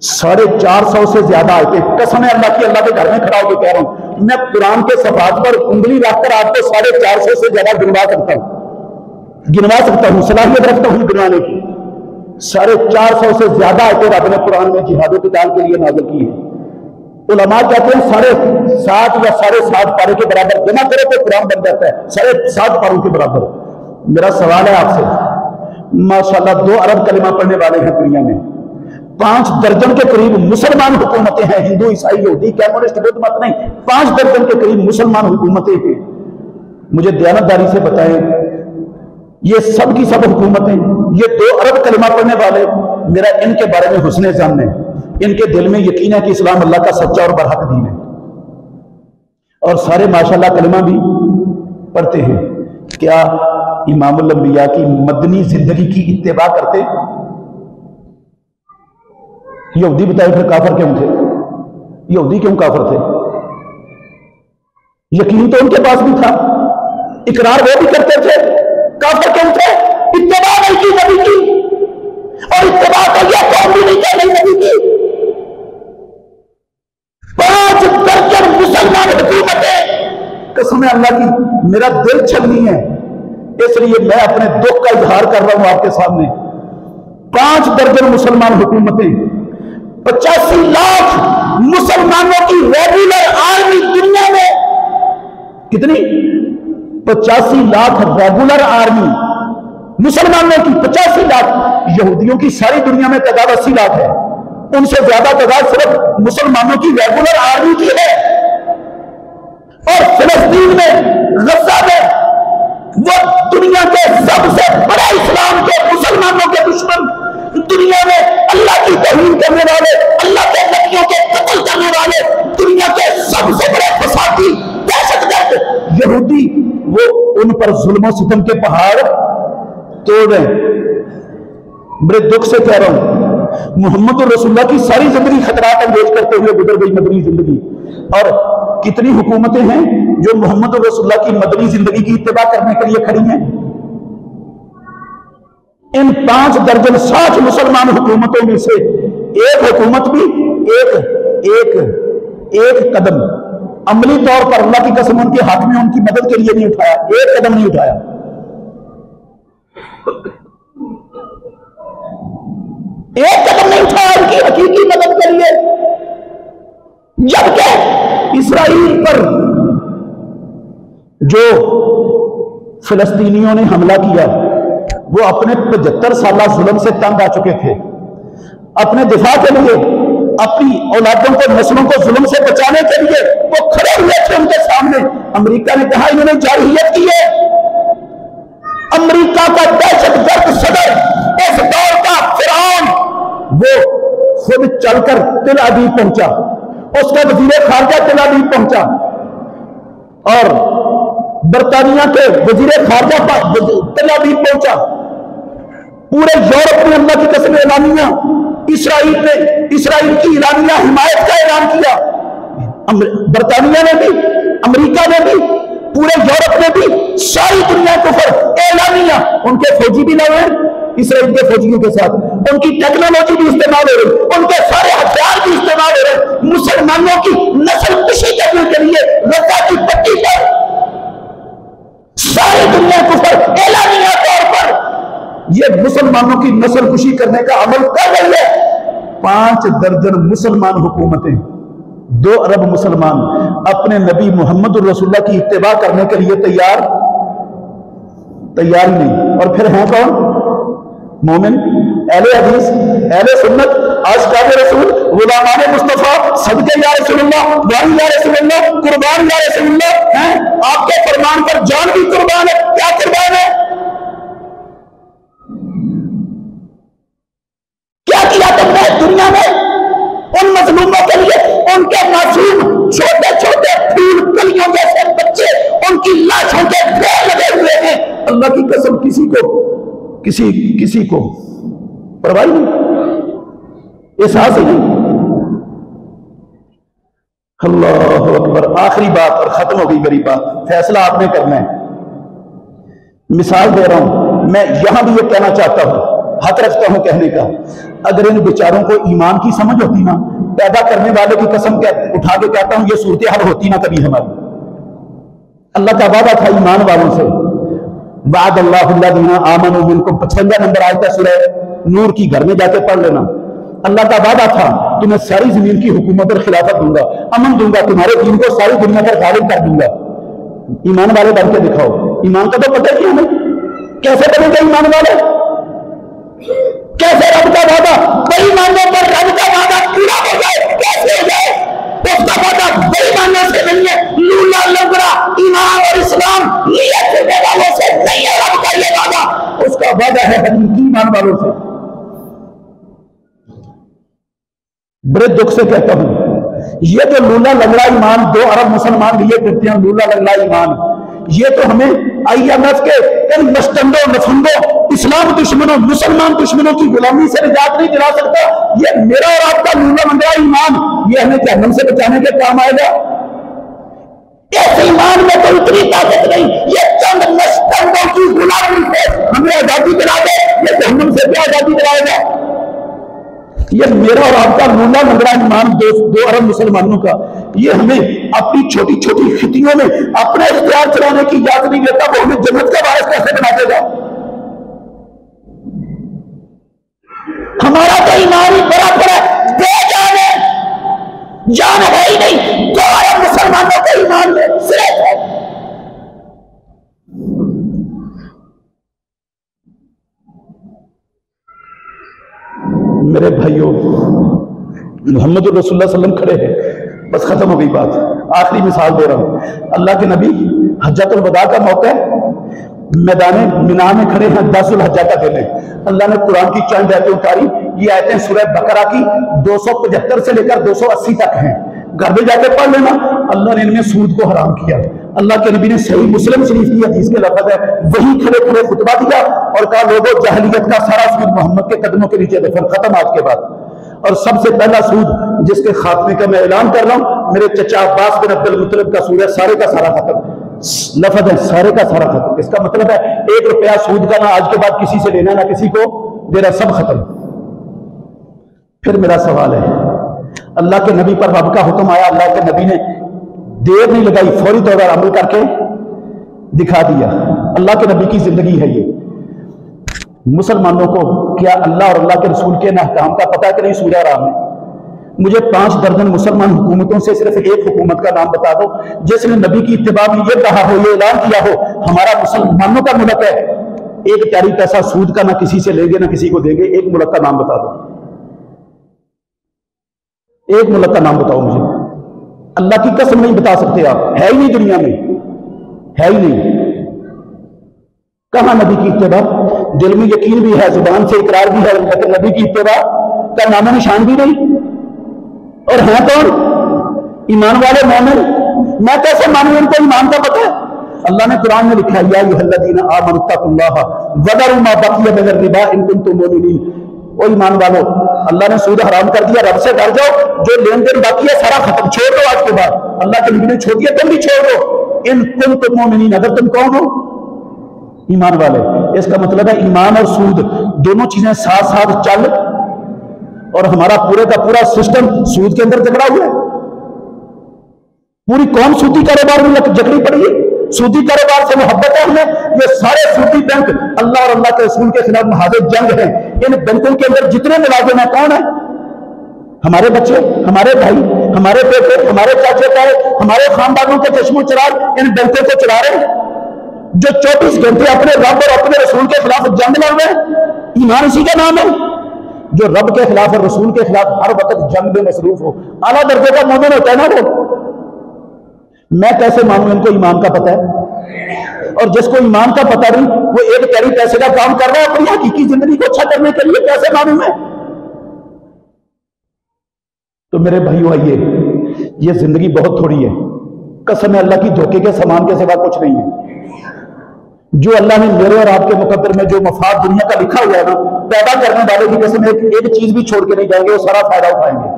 450 سے زیادہ آیتیں، قسم ہے اللہ کی، اللہ کے گھر میں کھڑا ہو کے کہہ رہا ہوں، میں قرآن کے صفحات پر انگلی رکھ کر آپ کو 450 سے زیادہ گنوا سکتا ہوں، صلاحیت رکھتا ہوں گنوانے کی۔ 450 سے زیادہ آیتیں رب نے قرآن میں جہاد و قتال کے لیے نازل کی ہے۔ علماء کہتے ہیں 7.5 یا 7.5 پارے کے برابر جمع کرے تو قرآن بن جاتا ہے، 7.5 پاروں کے برابر۔ میرا سوال ہے آپ سے، ماشاءاللہ 2 ارب کلمہ پڑھنے والے ہیں دنیا میں، 5 درجن کے قریب مسلمان حکومتیں ہیں، ہندو عیسائی یہودی کمیونسٹ بدھ مت نہیں، 5 درجن کے قریب مسلمان حکومتیں ہیں۔ مجھے دیانتداری سے بتائیں، یہ سب کی سب حکومتیں، یہ 2 ارب کلمہ پڑھنے والے، میرا ان کے بارے میں حسن ظن ہے، ان کے دل میں یقین ہے کہ اسلام اللہ کا سچا اور برحق دین ہے، اور سارے ماشاءاللہ کلمہ بھی پڑھتے ہیں۔ کیا امام الانبیاء کی مدنی زندگی کی اتباع کرتے؟ یہودی بتائے پھر کافر کیوں تھے؟ یہودی کیوں کافر تھے؟ یقین تو ان کے پاس بھی تھا، اقرار وہ بھی کرتے تھے، کافر کیوں تھے؟ اتباع نہیں کی نبی کی، اور اتباع کا یہ قوم بھی نہیں کہ نہیں نبی کی۔ 5 درجن مسلمان حکومتیں، قسم اللہ کی میرا دل چھلنی ہے، اس لیے میں اپنے دکھ کا اظہار کر رہا ہوں آپ کے سامنے۔ 5 درجن مسلمان حکومتیں، 85 لاکھ مسلمانوں کی ریگولر آرمی دنیا میں، کتنی؟ 85 لاکھ ریگولر آرمی مسلمانوں کی، 85 لاکھ۔ یہودیوں کی ساری دنیا میں تعداد 80 لاکھ ہے، ان سے زیادہ تعداد صرف مسلمانوں کی ریگولر آرمی کی ہے۔ اور فلسطین میں، غزہ میں، وہ دنیا کے سب سے بڑا اسلام کے مسلمانوں کے دشمن، دنیا میں اللہ کی توہین کرنے والے، اللہ کے نبیوں کے قتل کرنے والے، دنیا کے سب سے بڑے فسادی دہشت گرد یہودی، وہ ان پر ظلم و ستم کے پہاڑ توڑ رہے ہیں۔ بڑے دکھ سے کہہ رہا ہوں، محمد رسول اللہ کی ساری زندگی خطرات انگیز کرتے ہوئے گزر گئی مدنی زندگی، اور کتنی حکومتیں ہیں جو محمد رسول اللہ کی مدنی زندگی کی اتباع کرنے کے لیے کھڑی ہیں۔ ان 5 درجن 60 مسلمان حکومتوں میں سے ایک حکومت بھی ایک قدم عملی طور پر اللہ کی قسم ان کے حق میں ان کی مدد کے لیے نہیں اٹھایا، ایک قدم نہیں اٹھایا۔ ایک قدم نہیں اٹھایا ان کی حقیقی مدد کے لیے، جبکہ اسرائیل پر جو فلسطینیوں نے حملہ کیا، وہ اپنے 75 سالہ ظلم سے تنگ آ چکے تھے، اپنے دفاع کے لیے، اپنی اولادوں کو، نسلوں کو ظلم سے بچانے کے لیے وہ کھڑے ہوئے تھے ان کے سامنے۔ امریکہ نے کہا انہوں نے جارحیت کی ہے۔ امریکہ کا دہشت گرد صدر، اس دور کا فرعون، وہ خود چل کر تل ابیب پہنچا، اس کا وزیر خارجہ تل ابیب پہنچا، اور برطانیہ کے وزیر خارجہ تل ابیب پہنچا۔ پورے یورپ نے اللہ کی قسم اعلانیہ، اسرائیل کی اعلانیہ حمایت کا اعلان کیا۔ برطانیہ نے بھی، امریکہ نے بھی، پورے یورپ نے بھی، ساری دنیا کفر اعلانیہ۔ ان کے فوجی بھی لگے ہیں اسرائیل کے فوجیوں کے ساتھ، ان کی ٹیکنالوجی بھی استعمال ہو رہی، ان کے سارے ہتھیار بھی استعمال ہو رہے، مسلمانوں کی نسل کشی کرنے کے لیے غزہ کی پٹی پر ساری دنیا کفر اعلانیہ طور پر یہ مسلمانوں کی نسل کشی کرنے کا عمل کر رہی ہے۔ 5 درجن مسلمان حکومتیں، 2 ارب مسلمان اپنے نبی محمد رسول اللہ کی اتباع کرنے کے لیے تیار ہی نہیں۔ اور پھر ہیں کون؟ مومن، اہل حدیث، اہل سنت، عاشقان رسول، غلامان مصطفیٰ، صدقے یا رسول اللہ، واری یا رسول اللہ، قربان یا رسول اللہ ہیں۔ آپ کے فرمان پر جان بھی قربان ہے۔ کیا قربان ہے؟ کیا کیا تم نے دنیا میں ان مظلوموں کے لیے؟ ان کے معصوم چھوٹے چھوٹے پھول کلیوں جیسے بچے، ان کی لاشوں کے ڈھیر لگے ہوئے ہیں۔ اللہ کی قسم کسی کو پرواہ نہیں، احساس ہی نہیں۔ اللہ اکبر۔ آخری بات اور ختم ہو گئی میری بات، فیصلہ آپ نے کرنا ہے۔ مثال دے رہا ہوں، میں یہاں بھی یہ کہنا چاہتا ہوں، حق رکھتا ہوں کہنے کا، اگر ان بیچاروں کو ایمان کی سمجھ ہوتی نا، پیدا کرنے والے کی قسم اٹھا کے کہتا ہوں یہ صورتحال ہوتی نہ کبھی ہماری۔ اللہ کا وعدہ تھا ایمان والوں سے، وعد اللہ الذین آمنوا منکم، 55 نمبر آیت ہے سورہ نور کی، گھر میں جا کے پڑھ لینا۔ اللہ کا وعدہ تھا تمہیں ساری زمین کی حکومت اور خلافت دوں گا، امن دوں گا، تمہارے دین کو ساری دنیا پر غالب کر دوں گا۔ ایمان والے بن کے دکھاؤ۔ ایمان کا تو پتہ ہی ہمیں کیسے بنے گا ایمان والے؟ کیسے رب کا وعدہ بے ایمانوں پر رب کا وعدہ پورا ہو جائے؟ کیسے ہو جائے؟ اس کا وعدہ بے ایمانوں سے نہیں ہے، لولا لنگڑا ایمان اور اسلام نیت کرنے والوں سے نہیں ہے رب کا یہ وعدہ، اس کا وعدہ ہے حقیقی ایمان والوں سے۔ بڑے دکھ سے کہتا ہوں، یہ جو لولا لنگڑا ایمان 2 ارب مسلمان لیے کرتے ہیں، لولا لنگڑا ایمان، یہ تو ہمیں IMF کے ان مستندوں، نفندوں، اسلام دشمنوں، مسلمان دشمنوں کی غلامی سے نجات نہیں دلا سکتا۔ یہ میرا اور آپ کا لولا لنگڑا ایمان، یہ ہمیں جہنم سے بچانے کے کام آئے گا؟ اس ایمان میں تو اتنی طاقت نہیں، یہ چند مستندوں کی غلامی سے ہمیں ہمیں آزادی دلا دے، یہ جہنم سے کیا آزادی دلائے گا؟ یہ میرا اور آپ کا مولا لنگڑا ایمان 2 ارب مسلمانوں کا، یہ ہمیں اپنی چھوٹی چھوٹی خطیوں میں اپنے اختیار چلانے کی اجازت نہیں دیتا، وہ ہمیں جنت کا باعث کیسے بنا دے گا؟ ہمارا تو ایمان ہی برابر ہے، بے جان ہے، جان ہے ہی نہیں، 2 ارب مسلمانوں کا ایمان میں صرف ہے۔ میرے بھائیوں، محمد الرسول اللہ صلی اللہ علیہ وسلم کھڑے ہیں، بس ختم ہو گئی بات، آخری مثال دے رہا ہوں۔ اللہ کے نبی حجۃ الوداع کا موقع ہے، میدان منا میں کھڑے ہیں 10 ذوالحجہ کا دن ہے، اللہ نے قرآن کی چند آیتیں اتاری، یہ آیتیں سورہ بقرہ کی 275 سے لے کر 280 تک ہیں، گھر میں جا کے پڑھ لینا۔ اللہ نے ان میں سود کو حرام کیا، اللہ کے نبی نے صحیح مسلم شریف کی حدیث کے لفظ ہے، وہی کھڑے کھڑے خطبہ دیا اور کہا لوگوں جاہلیت کا سارا سود محمد کے قدموں کے نیچے دفن، ختم آج کے بعد۔ اور سب سے پہلا سود جس کے خاتمے کا میں اعلان کر رہا ہوں، میرے چچا عباس بن عبد المطلب کا سود ہے، سارے کا سارا ختم، لفظ ہے سارے کا سارا ختم۔ اس کا مطلب ہے 1 روپیہ سود کا نہ آج کے بعد کسی سے لینا نہ کسی کو دینا، سب ختم۔ پھر میرا سوال ہے، اللہ کے نبی پر رب کا حکم آیا، اللہ کے نبی نے دیر نہیں لگائی، فوری طور پر عمل کر کے دکھا دیا۔ اللہ کے نبی کی زندگی ہے یہ۔ مسلمانوں کو کیا اللہ اور اللہ کے رسول کے احکام کا پتہ کہ نہیں؟ سود حرام ہے۔ مجھے 5 درجن مسلمان حکومتوں سے صرف ایک حکومت کا نام بتا دو جس نے نبی کی اتباع میں یہ کہا ہو، یہ اعلان کیا ہو ہمارا مسلمانوں کا ملک ہے، 1 پیاری پیسہ سود کا نہ کسی سے لیں گے نہ کسی کو دیں گے۔ ایک ملک کا نام بتا دو، ایک ملک کا نام بتاؤ مجھے۔ اللہ کی قسم نہیں بتا سکتے آپ، ہے ہی نہیں دنیا میں، ہے ہی نہیں۔ کہاں نبی کی اتباع؟ دل میں یقین بھی ہے، زبان سے اقرار بھی ہے، لیکن نبی کی اتباع کا نام و نشان بھی نہیں۔ اور ہیں کون؟ ایمان والے مومن۔ میں کیسے مانوں ان کو ایمان کا پتہ ہے؟ اللہ نے قرآن میں لکھا ہے یا ایھا الذین آمنوا اتقوا اللہ وذروا ما بقی من الربا ان کنتم مؤمنین۔ او ایمان والو، اللہ نے سود حرام کر دیا، رب سے ڈر جاؤ، جو لین دین باقی ہے سارا ختم، چھوڑ دو آج کے بعد۔ اللہ کے نبی نے چھوڑ دیا، تم بھی چھوڑ دو، ان کنتم مؤمنین، اگر تم کون ہو؟ ایمان والے۔ اس کا مطلب ہے ایمان اور سود دونوں چیزیں ساتھ ساتھ چل، اور ہمارا پورے کا پورا سسٹم سود کے اندر جکڑا ہوا ہے۔ پوری قوم سودی کاروبار میں جکڑی پڑی ہے، سودی کاروبار سے محبت ہے ہمیں۔ یہ سارے سودی بینک اللہ اور اللہ کے رسول کے خلاف محاذ جنگ ہیں۔ ان بینکوں کے اندر جتنے ملازم ہیں کون ہیں؟ ہمارے بچے، ہمارے بھائی، ہمارے بیٹے، ہمارے چاچے تائے، ہمارے خاندانوں کے چشم و چراغ ان بینکوں کو چلا رہے ہیں، جو 24 گھنٹے اپنے رب اور اپنے رسول کے خلاف جنگ لڑ رہے ہیں۔ ایمان اسی کا نام ہے، جو رب کے خلاف اور رسول کے خلاف ہر وقت جنگ میں مصروف ہو، اعلیٰ درجے کا مومن ہوتا ہے نا وہ۔ میں کیسے مانوں ان کو ایمان کا پتہ ہے؟ اور جس کو ایمان کا پتہ نہیں وہ 1 پیاری پیسے کا کام کر رہا ہے اپنی حقیقی زندگی کو اچھا کرنے کے لیے، کیسے مانوں میں؟ تو میرے بھائیو آئیے، یہ زندگی بہت تھوڑی ہے، قسم ہے اللہ کی، دھوکے کے سامان کے سوا کچھ نہیں ہے۔ جو اللہ نے میرے اور آپ کے مقدر میں جو مفاد دنیا کا لکھا ہوا ہے نا، پیدا کرنے والے کی قسم ایک چیز بھی چھوڑ کے نہیں جائیں گے، وہ سارا فائدہ اٹھائیں گے،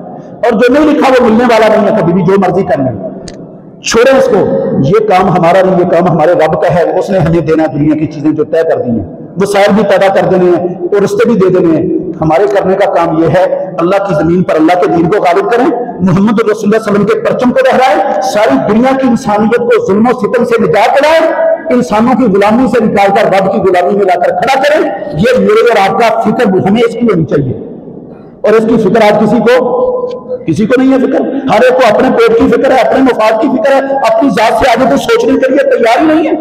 اور جو نہیں لکھا وہ ملنے والا نہیں ہے کبھی بھی، جو مرضی کرنا ہے چھوڑیں اس کو۔ یہ کام ہمارا نہیں، یہ کام ہمارے رب کا ہے، اس نے ہمیں دینا دنیا کی چیزیں جو طے کر دی ہیں، وسائل بھی پیدا کر دینے ہیں اور رشتے بھی دے دینے ہیں۔ ہمارے کرنے کا کام یہ ہے اللہ کی زمین پر اللہ کے دین کو غالب کریں، محمد رسول اللہ صلی اللہ علیہ وسلم کے پرچم کو لہرائیں، ساری دنیا کی انسانیت کو ظلم و ستم سے نجات دلائیں، انسانوں کی غلامی سے نکال کر رب کی غلامی میں لا کر کھڑا کریں۔ یہ میرے اور آپ کا فکر ہمیں اس کی ہونی چاہیے، اور اس کی فکر آج کسی کو نہیں ہے فکر۔ ہر ایک کو اپنے پیٹ کی فکر ہے، اپنے مفاد کی فکر ہے، اپنی ذات سے آگے تو سوچنے کے لیے تیار ہی نہیں ہے۔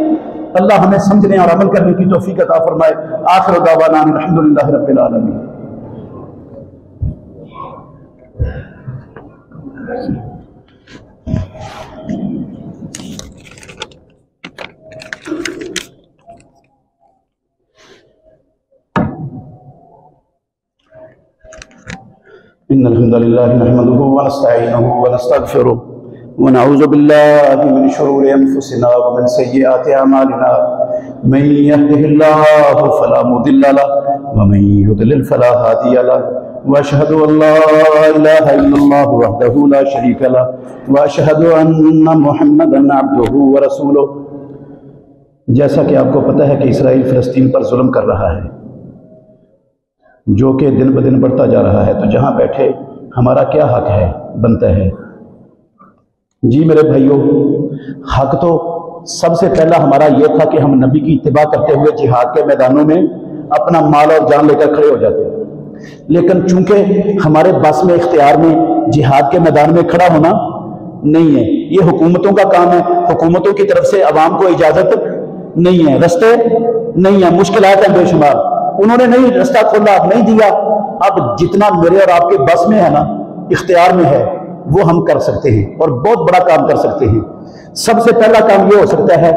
اللہ ہمیں سمجھنے اور عمل کرنے کی توفیق عطا فرمائے۔ آخر دعوانا الحمدللہ رب العالمین۔ إن الحمد لله نحمده ونستعينه ونستغفره ونعوذ بالله من شرور أنفسنا ومن سيئات أعمالنا من يهده الله فلا مضل له ومن يضلل فلا هادي له وأشهد أن لا إله إلا الله وحده لا شريك له وأشهد أن محمدا عبده ورسوله جیسا کہ آپ کو پتہ ہے کہ اسرائیل فلسطین پر ظلم کر رہا ہے، جو کہ دن بدن بڑھتا جا رہا ہے، تو جہاں بیٹھے ہمارا کیا حق ہے بنتا ہے؟ جی میرے بھائیوں، حق تو سب سے پہلا ہمارا یہ تھا کہ ہم نبی کی اتباع کرتے ہوئے جہاد کے میدانوں میں اپنا مال اور جان لے کر کھڑے ہو جاتے، لیکن چونکہ ہمارے بس میں اختیار میں جہاد کے میدان میں کھڑا ہونا نہیں ہے، یہ حکومتوں کا کام ہے، حکومتوں کی طرف سے عوام کو اجازت نہیں ہے، رستے نہیں ہیں، مشکلات ہیں بے شمار، انہوں نے نہیں رستہ کھولا، نہیں دیا۔ اب جتنا میرے اور آپ کے بس میں ہے نا، اختیار میں ہے، وہ ہم کر سکتے ہیں اور بہت بڑا کام کر سکتے ہیں۔ سب سے پہلا کام یہ ہو سکتا ہے،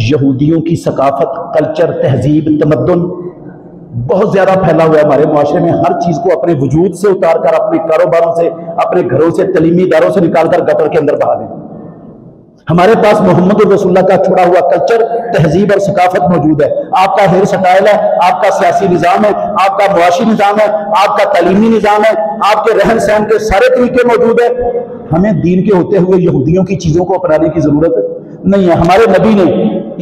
یہودیوں کی ثقافت، کلچر، تہذیب، تمدن بہت زیادہ پھیلا ہوا ہے ہمارے معاشرے میں، ہر چیز کو اپنے وجود سے اتار کر، اپنے کاروباروں سے، اپنے گھروں سے، تعلیمی اداروں سے نکال کر گٹر کے اندر بہا دیں۔ ہمارے پاس محمد رسول اللہ کا چھڑا ہوا کلچر، تہذیب اور ثقافت موجود ہے، آپ کا ہیئر سٹائل ہے، آپ کا سیاسی نظام ہے، آپ کا معاشی نظام ہے، آپ کا تعلیمی نظام ہے، آپ کے رہن سہن کے سارے طریقے موجود ہیں۔ ہمیں دین کے ہوتے ہوئے یہودیوں کی چیزوں کو اپنانے کی ضرورت نہیں ہے۔ ہمارے نبی نے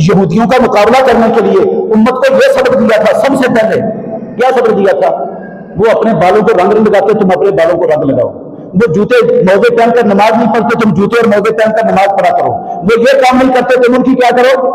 یہودیوں کا مقابلہ کرنے کے لیے امت کو یہ سبق دیا تھا، سب سے پہلے کیا سبق دیا تھا؟ وہ اپنے بالوں کو رنگ نہیں لگاتے، تم اپنے بالوں کو رنگ لگاؤ۔ وہ جوتے موزے پہن کر نماز نہیں پڑھتے، تم جوتے اور موزے پہن کر نماز پڑھا کرو۔ وہ یہ کام نہیں کرتے، تم ان کی کیا کرو؟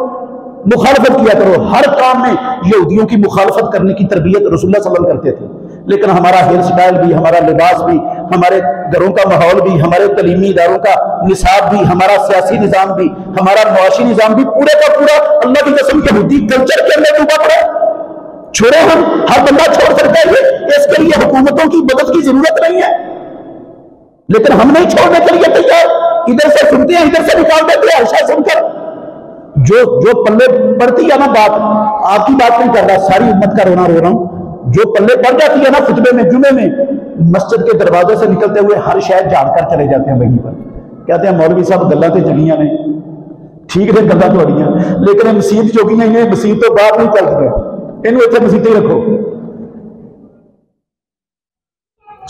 مخالفت کیا کرو۔ ہر کام میں یہودیوں کی مخالفت کرنے کی تربیت رسول اللہ صلی اللہ علیہ وسلم کرتے تھے، لیکن ہمارا ہیئر سٹائل بھی، ہمارا لباس بھی، ہمارے گھروں کا ماحول بھی، ہمارے تعلیمی اداروں کا نصاب بھی، ہمارا سیاسی نظام بھی، ہمارا معاشی نظام بھی پورے کا پورا اللہ کی قسم یہودی کلچر کے اندر ڈوبا پڑا ہے۔ چھوڑے ہم، ہر بندہ چھوڑ سکتا ہے، اس کے لیے حکومتوں کی مدد کی ضرورت نہیں ہے، لیکن ہم نہیں چھوڑنے کے لیے تیار۔ ادھر سے سنتے ہیں، ادھر سے نکال دیتے ہیں، ایسا سن کر جو پلے پڑتی ہے نا بات، آپ کی بات نہیں کر رہا، ساری امت کا رونا رو رہا ہوں، جو پلے پڑ جاتی ہے نا خطبے میں، جمعے میں، مسجد کے دروازے سے نکلتے ہوئے ہر شاید جھاڑ کر چلے جاتے ہیں وہیں پر، کہتے ہیں مولوی صاحب گلاں تے جگیاں نے، ٹھیک ہے گلاں تھوڑیاں، لیکن مسیت جو گئی ہیں، مسیت تو باہر نہیں چل سکتے، انہوں اتنے مسیت ہی رکھو،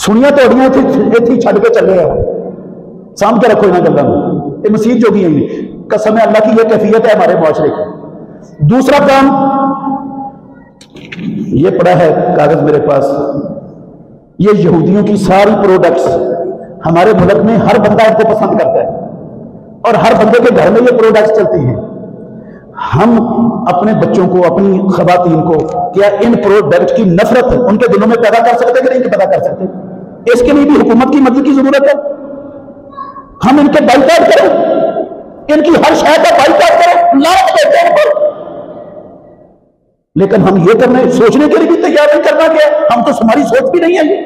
سنیا توڑیاں اتھی چھڈ کے چلے ہیں، سامھ کے رکھو انہاں گلاں نوں، یہ مسیت جو گئی ہیں، قسم ہے اللہ کی یہ کیفیت ہے ہمارے معاشرے کی۔ دوسرا کام یہ پڑا ہے کاغذ میرے پاس، یہ یہودیوں کی ساری پروڈکٹس ہمارے ملک میں ہر بندہ ان کو پسند کرتا ہے اور ہر بندے کے گھر میں یہ پروڈکٹس چلتی ہیں۔ ہم اپنے بچوں کو، اپنی خواتین کو کیا ان پروڈکٹ کی نفرت ان کے دلوں میں پیدا کر سکتے کہ نہیں پیدا کر سکتے؟ اس کے لیے بھی حکومت کی مدد کی ضرورت ہے۔ ہم ان کے بائیکاٹ کریں، ان کی ہر شے کا بائیکاٹ کریں، لعنت دیتے ہیں ان پر، لیکن ہم یہ کرنے سوچنے کے لیے بھی تیار نہیں کرنا کہ ہم تو ہماری سوچ بھی نہیں ہے یہ۔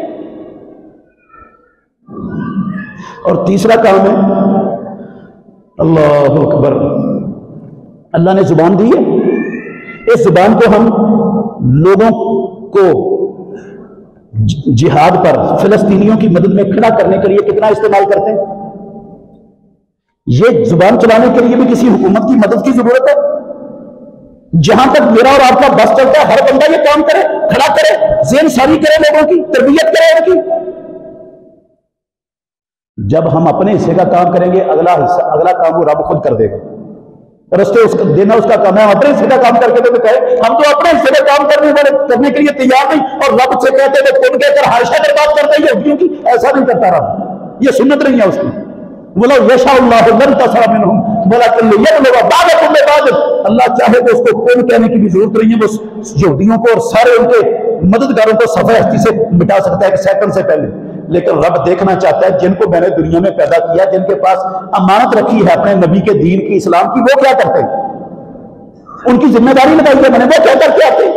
اور تیسرا کام ہے، اللہ اکبر، اللہ نے زبان دی ہے، اس زبان کو ہم لوگوں کو جہاد پر، فلسطینیوں کی مدد میں کھڑا کرنے کے لیے کتنا استعمال کرتے ہیں۔ یہ زبان چلانے کے لیے بھی کسی حکومت کی مدد کی ضرورت ہے۔ جہاں تک میرا اور آپ کا بس چلتا ہے، ہر بندہ یہ کام کرے، کھڑا کرے، ذہن ساری کرے، لوگوں کی تربیت کرے ان کی۔ جب ہم اپنے حصے کا کام کریں گے، اگلا کام وہ رب خود کر دے گا، رستے اس کا دینا اس کا کام ہے۔ ہم اپنے حصے کا کام کر کے تو کہے، ہم تو اپنے حصے کا کام کرنے کے لیے تیار نہیں، اور رب سے کہتے ہیں کن کہہ کر حاشا برباد کرتے ہیں یہودیوں کی، ایسا نہیں کرتا رب، یہ سنت نہیں ہے اس کی۔ بولا یشاء اللہ لانتصر منہم ولکن لیبلو بعضکم ببعض، اللہ چاہے تو اس کو کون کہنے کی بھی ضرورت نہیں ہے، وہ یہودیوں کو اور سارے ان کے مددگاروں کو صفحہ ہستی سے مٹا سکتا ہے ایک سیکنڈ سے پہلے، لیکن رب دیکھنا چاہتا ہے جن کو میں نے دنیا میں پیدا کیا، جن کے پاس امانت رکھی ہے اپنے نبی کے دین کی، اسلام کی، وہ کیا کرتے ہیں، ان کی ذمہ داری لگائی ہے میں نے، وہ کیا کر کے آتے ہیں۔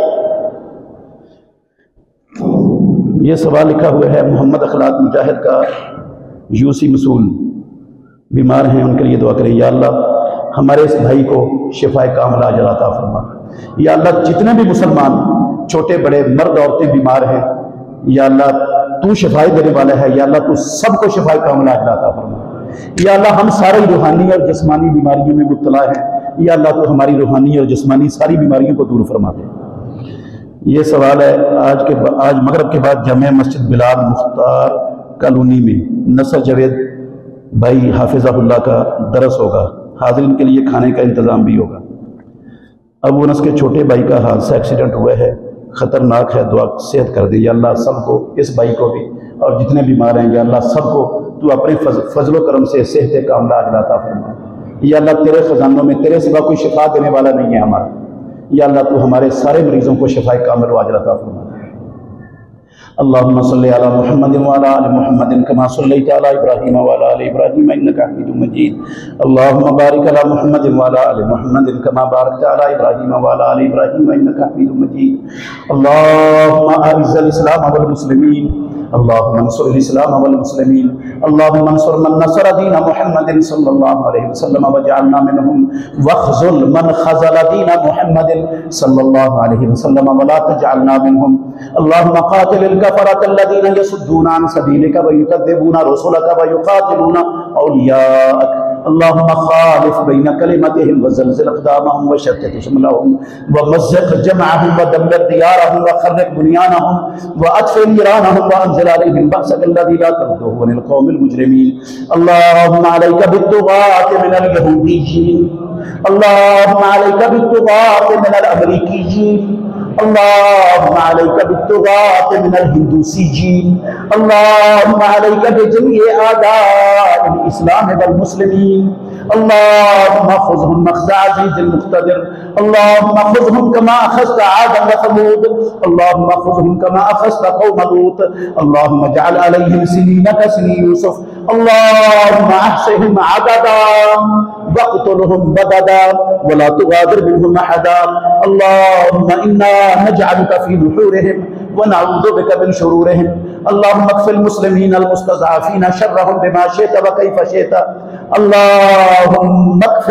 یہ سوال لکھا ہوا ہے محمد اخلاق مجاہد کا، یوسی مسول، بیمار ہیں، ان کے لیے دعا کریں۔ یا اللہ ہمارے اس بھائی کو شفاء کاملہ عاجل عطا فرما۔ یا اللہ جتنے بھی مسلمان چھوٹے بڑے مرد عورتیں بیمار ہیں، یا اللہ تو شفاء دینے والا ہے، یا اللہ تو سب کو شفاء کاملہ عاجل عطا فرما۔ یا اللہ ہم سارے روحانی اور جسمانی بیماریوں میں مبتلا ہیں، یا اللہ تو ہماری روحانی اور جسمانی ساری بیماریوں کو دور فرما دے۔ یہ سوال ہے آج مغرب کے بعد جامع مسجد بلال مختار کالونی میں نصر جاوید بھائی حافظہ اللہ کا درس ہوگا، حاضرین کے لیے کھانے کا انتظام بھی ہوگا۔ ابو انس کے چھوٹے بھائی کا حادثہ ایکسیڈنٹ ہوا ہے، خطرناک ہے، دعا صحت کر دی یا اللہ سب کو، اس بھائی کو بھی اور جتنے بیمار ہیں یا اللہ سب کو تو اپنے فضل و کرم سے صحت کاملہ عاجلہ عطا فرما۔ یا اللہ تیرے خزانوں میں تیرے سوا کوئی شفا دینے والا نہیں ہے ہمارا، یا اللہ تو ہمارے سارے مریضوں کو شفا کامل و عاجلہ عطا فرما۔ اللهم صل على محمد وعلى آل محمد كما صليت على إبراهيم وعلى آل إبراهيم إنك حميد مجيد اللهم بارك على محمد وعلى آل محمد كما باركت على إبراهيم وعلى آل إبراهيم إنك حميد مجيد اللهم أعز الإسلام والمسلمين اللهم انصر الإسلام والمسلمين اللهم انصر من نصر دين محمد صلى الله عليه وسلم واجعلنا منهم واخذل من خذل دين محمد صلى الله عليه وسلم ولا تجعلنا منهم اللهم قاتل الكفرة الذين يصدون عن سبيلك ويكذبون رسلك ويقاتلون أولياءك اللهم خالف بين كلمتهم وزلزل أقدامهم وشتت شملهم ومزق جمعهم ودمر ديارهم وخرب بنيانهم وأطفئ نيرانهم وأنزل عليهم بأسك الذي لا ترده عن القوم المجرمين اللهم عليك بالطغاة من اليهوديين اللهم عليك بالطغاة من الأمريكيين اللهم عليك بالطغاة من الهندوسيين اللهم عليك بجميع أعداء الإسلام والمسلمين اللهم خذهم مخزى عزيز المقتدر اللهم خذهم كما أخذت عادا وثمود اللهم خذهم كما أخذت قوم لوط اللهم اجعل عليهم سنين كسني يوسف اللهم أحصهم عددا واقتلهم بددا ولا تغادر منهم أحدا اللهم إنا نجعلك في نحورهم ونعوذ بك من شرورهم اللهم اكف المسلمين المستضعفين شرهم بما شئت وكيف شئت اللهم اكف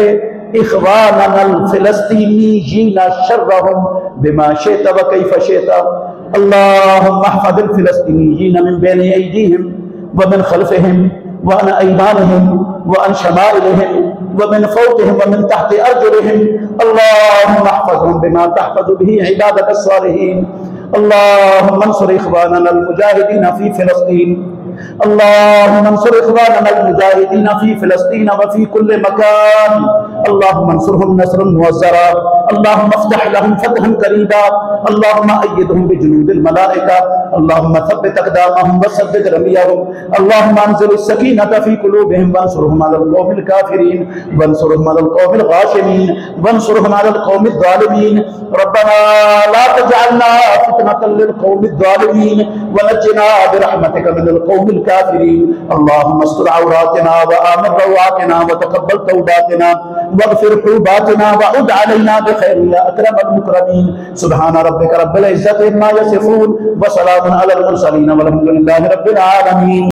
إخواننا الفلسطينيين شرهم بما شئت وكيف شئت اللهم احفظ الفلسطينيين من بين أيديهم ومن خلفهم وعن أيمانهم وعن شمائلهم ومن فوقهم ومن تحت أرجلهم اللهم احفظهم بما تحفظ به عبادك الصالحين اللهم انصر إخواننا المجاهدين في فلسطين اللهم انصر إخواننا المجاهدين في فلسطين وفي كل مكان اللهم انصرهم نصرا مؤزرا اللهم افتح لهم فتحا قريبا اللهم أيدهم بجنود الملائكة اللهم ثبت أقدامهم وثبت رميهم اللهم انزل السكينة في قلوبهم وانصرهم على القوم الكافرين وانصرهم على القوم الغاشمين وانصرهم على القوم الظالمين ربنا لا تجعلنا فتنة للقوم الظالمين ونجنا برحمتك من القوم الكافرين اللهم استر عوراتنا وآمن روعاتنا وتقبل توباتنا واغفر حوباتنا وعد علينا بخير يا أكرم المكرمين سبحان ربك رب العزة عما يصفون وسلام على المرسلين والحمد لله رب العالمين